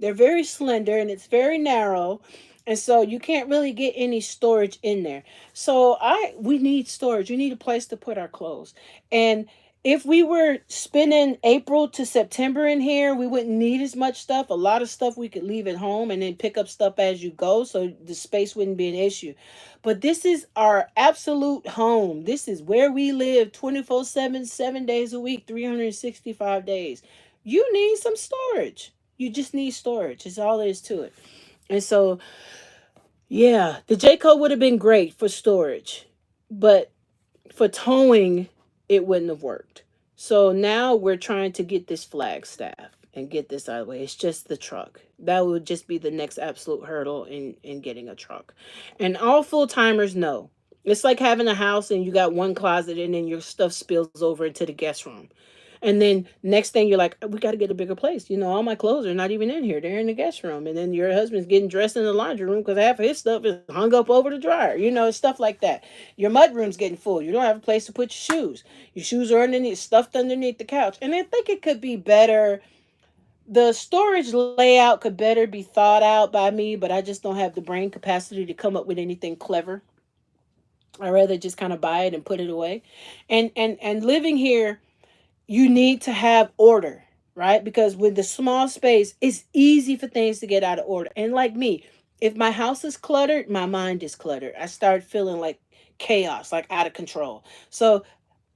Speaker 1: They're very slender and it's very narrow. And so you can't really get any storage in there. So we need storage. We need a place to put our clothes. And if we were spending April to September in here, we wouldn't need as much stuff. A lot of stuff we could leave at home and then pick up stuff as you go, so the space wouldn't be an issue. But this is our absolute home. This is where we live 24/7, 7 days a week, 365 days. You need some storage. You just need storage. That's all there is to it. And so, yeah, the J code would have been great for storage, but for towing, it wouldn't have worked. So now we're trying to get this Flagstaff and get this out of the way. It's just the truck. That would just be the next absolute hurdle in getting a truck. And all full timers know. It's like having a house and you got one closet and then your stuff spills over into the guest room. And then next thing you're like, we got to get a bigger place. All my clothes are not even in here. They're in the guest room. And then your husband's getting dressed in the laundry room because half of his stuff is hung up over the dryer. Stuff like that. Your mud room's getting full. You don't have a place to put your shoes. Your shoes are underneath, stuffed underneath the couch. And I think it could be better. The storage layout could better be thought out by me, but I just don't have the brain capacity to come up with anything clever. I'd rather just kind of buy it and put it away. And living here, you need to have order, right? Because with the small space, it's easy for things to get out of order. And like me, if my house is cluttered, my mind is cluttered. I start feeling like chaos, like out of control. So,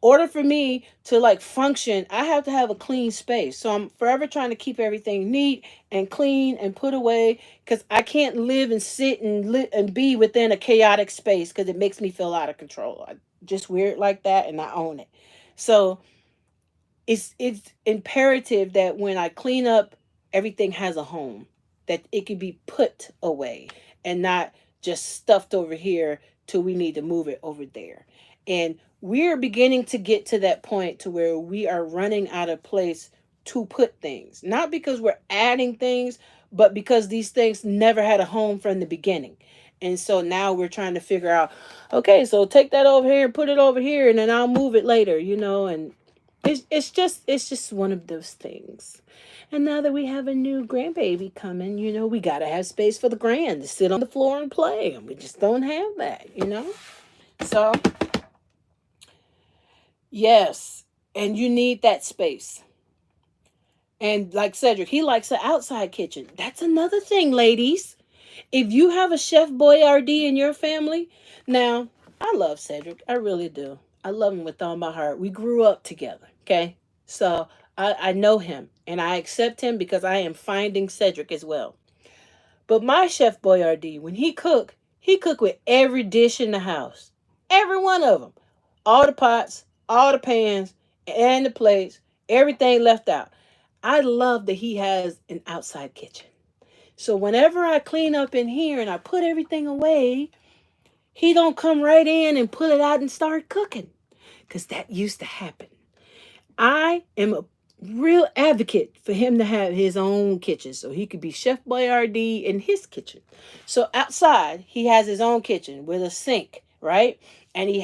Speaker 1: order for me to like function, I have to have a clean space. So I'm forever trying to keep everything neat and clean and put away because I can't live and sit and be within a chaotic space because it makes me feel out of control. I just weird like that, and I own it. So it's imperative that when I clean up, everything has a home, that it can be put away and not just stuffed over here till we need to move it over there. And we're beginning to get to that point to where we are running out of place to put things. Not because we're adding things, but because these things never had a home from the beginning. And so now we're trying to figure out, okay, so take that over here and put it over here and then I'll move it later, and it's just one of those things. And now that we have a new grandbaby coming, we gotta have space for the grand to sit on the floor and play. And we just don't have that. So yes, and you need that space. And like Cedric, he likes an outside kitchen. That's another thing, ladies. If you have a Chef Boyardee in your family, now I love Cedric. I really do. I love him with all my heart. We grew up together. Okay. So I know him and I accept him because I am finding Cedric as well. But my Chef Boyardee, when he cook with every dish in the house. Every one of them. All the pots, all the pans, and the plates, everything left out. I love that he has an outside kitchen. So whenever I clean up in here and I put everything away, he don't come right in and pull it out and start cooking. Because that used to happen. I am a real advocate for him to have his own kitchen so he could be Chef Boyardee in his kitchen. So outside, he has his own kitchen with a sink, right? And he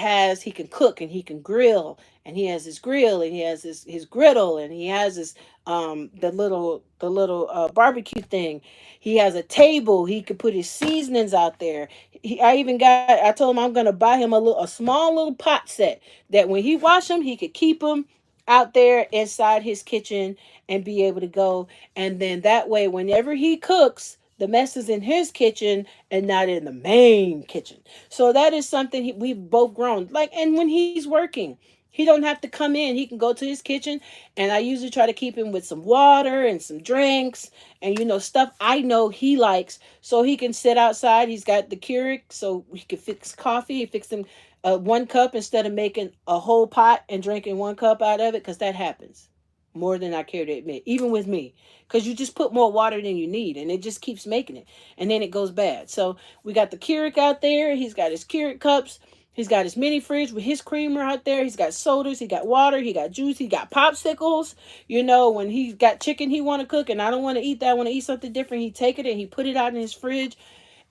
Speaker 1: can cook and he can grill and he has his grill and he has his griddle and he has his the little barbecue thing. He has a table. He could put his seasonings out there. I told him I'm gonna buy him a small little pot set that when he wash them, he could keep them out there inside his kitchen and be able to go. And then that way, whenever he cooks, the mess is in his kitchen and not in the main kitchen. So that is something we've both grown. Like, and when he's working, he don't have to come in. He can go to his kitchen, and I usually try to keep him with some water and some drinks and stuff I know he likes, so he can sit outside. He's got the Keurig, so he can fix coffee. He fixed him 1 cup instead of making a whole pot and drinking 1 cup out of it, because that happens more than I care to admit, even with me, because you just put more water than you need and it just keeps making it and then it goes bad. So we got the Keurig out there. He's got his Keurig cups. He's got his mini fridge with his creamer out there. He's got sodas. He got water. He got juice. He got popsicles. When he's got chicken he want to cook and I don't want to eat that, I want to eat something different, he take it and he put it out in his fridge,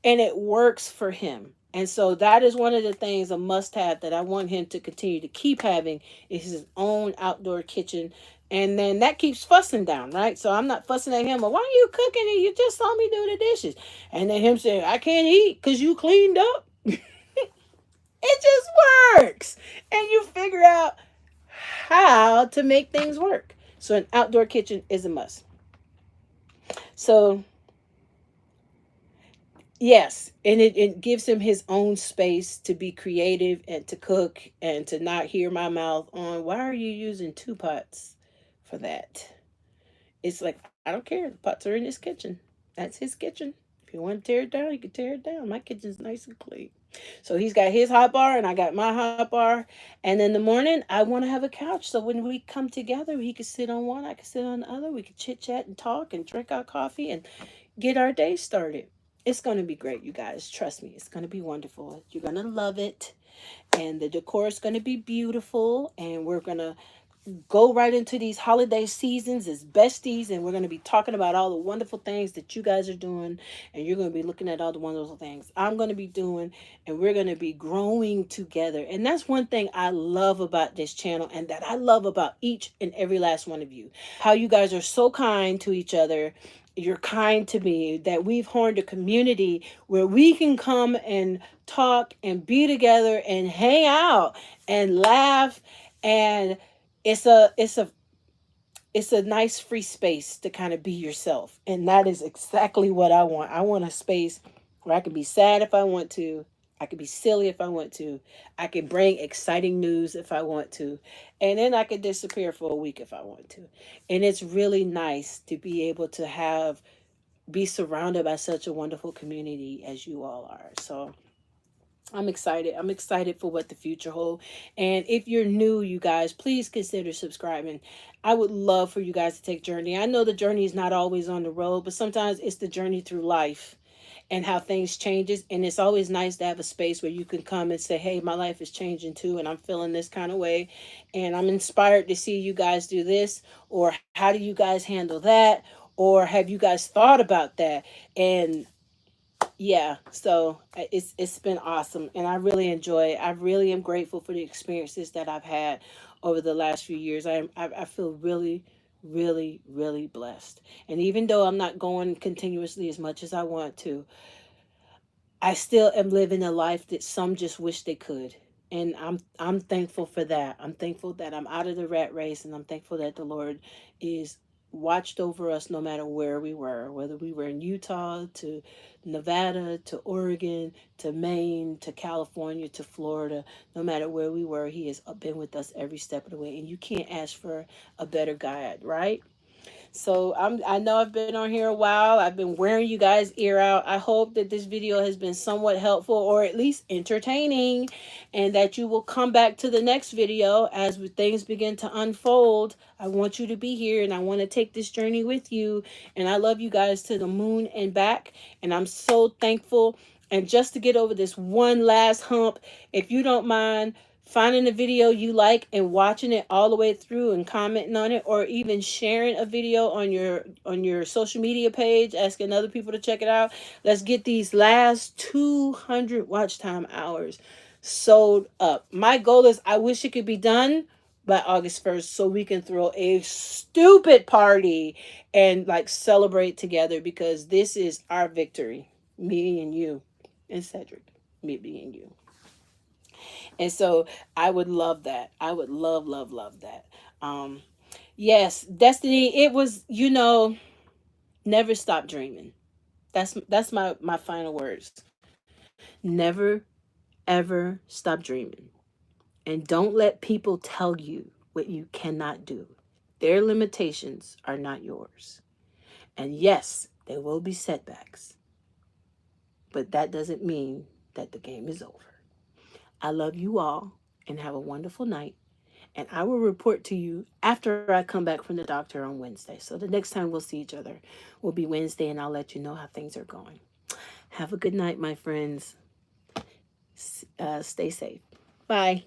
Speaker 1: and it works for him. And so that is one of the things, a must have, that I want him to continue to keep having, is his own outdoor kitchen And then that keeps fussing down, right? So I'm not fussing at him. Well, why are you cooking and you just saw me do the dishes? And then him saying, I can't eat because you cleaned up. It just works. And you figure out how to make things work. So an outdoor kitchen is a must. So yes, and it gives him his own space to be creative and to cook and to not hear my mouth on why are you using two pots for that? It's like I don't care. The pots are in his kitchen. That's his kitchen. If you want to tear it down, you can tear it down. My kitchen's nice and clean. So he's got his hot bar and I got my hot bar. And in the morning, I want to have a couch. So when we come together, he could sit on one, I could sit on the other. We could chit chat and talk and drink our coffee and get our day started. It's going to be great, you guys. Trust me, it's going to be wonderful. You're going to love it. And the decor is going to be beautiful. And we're going to go right into these holiday seasons as besties, and we're going to be talking about all the wonderful things that you guys are doing, and you're going to be looking at all the wonderful things I'm going to be doing, and we're going to be growing together. And that's one thing I love about this channel, and that I love about each and every last one of you, how you guys are so kind to each other. You're kind to me, that we've horned a community where we can come and talk and be together and hang out and laugh, and it's a nice free space to kind of be yourself. And that is exactly what I want. I want a space where I can be sad if I want to. I could be silly if I want to. I can bring exciting news if I want to. And then I could disappear for a week if I want to. And it's really nice to be able to be surrounded by such a wonderful community as you all are. So I'm excited. I'm excited for what the future holds. And if you're new, you guys, please consider subscribing. I would love for you guys to take journey. I know the journey is not always on the road, but sometimes it's the journey through life and how things changes. And it's always nice to have a space where you can come and say, hey, my life is changing too, and I'm feeling this kind of way, and I'm inspired to see you guys do this, or how do you guys handle that, or have you guys thought about that? And yeah, so it's been awesome, and I really enjoy it. I really am grateful for the experiences that I've had over the last few years. I feel really, really, really blessed. And even though I'm not going continuously as much as I want to, I still am living a life that some just wish they could. And I'm thankful for that. I'm thankful that I'm out of the rat race, and I'm thankful that the Lord is watched over us no matter where we were, whether we were in Utah to Nevada to Oregon to Maine to California to Florida. No matter where we were, he has been with us every step of the way, and you can't ask for a better guide, right? So I know I've been on here a while. I've been wearing you guys ear out. I hope that this video has been somewhat helpful, or at least entertaining, and that you will come back to the next video as things begin to unfold. I want you to be here, and I want to take this journey with you. And I love you guys to the moon and back. And I'm so thankful. And just to get over this one last hump, if you don't mind finding a video you like and watching it all the way through and commenting on it, or even sharing a video on your social media page, asking other people to check it out. Let's get these last 200 watch time hours sold up. My goal is, I wish it could be done by August 1st so we can throw a stupid party and like celebrate together, because this is our victory, me and you and Cedric, me and you. And so I would love that. I would love, love, love that. Um, yes, Destiny, it was, never stop dreaming. That's my final words. Never, ever stop dreaming. And don't let people tell you what you cannot do. Their limitations are not yours. And yes, there will be setbacks. But that doesn't mean that the game is over. I love you all, and have a wonderful night. And I will report to you after I come back from the doctor on Wednesday. So the next time we'll see each other will be Wednesday, and I'll let you know how things are going. Have a good night, my friends. Stay safe. Bye.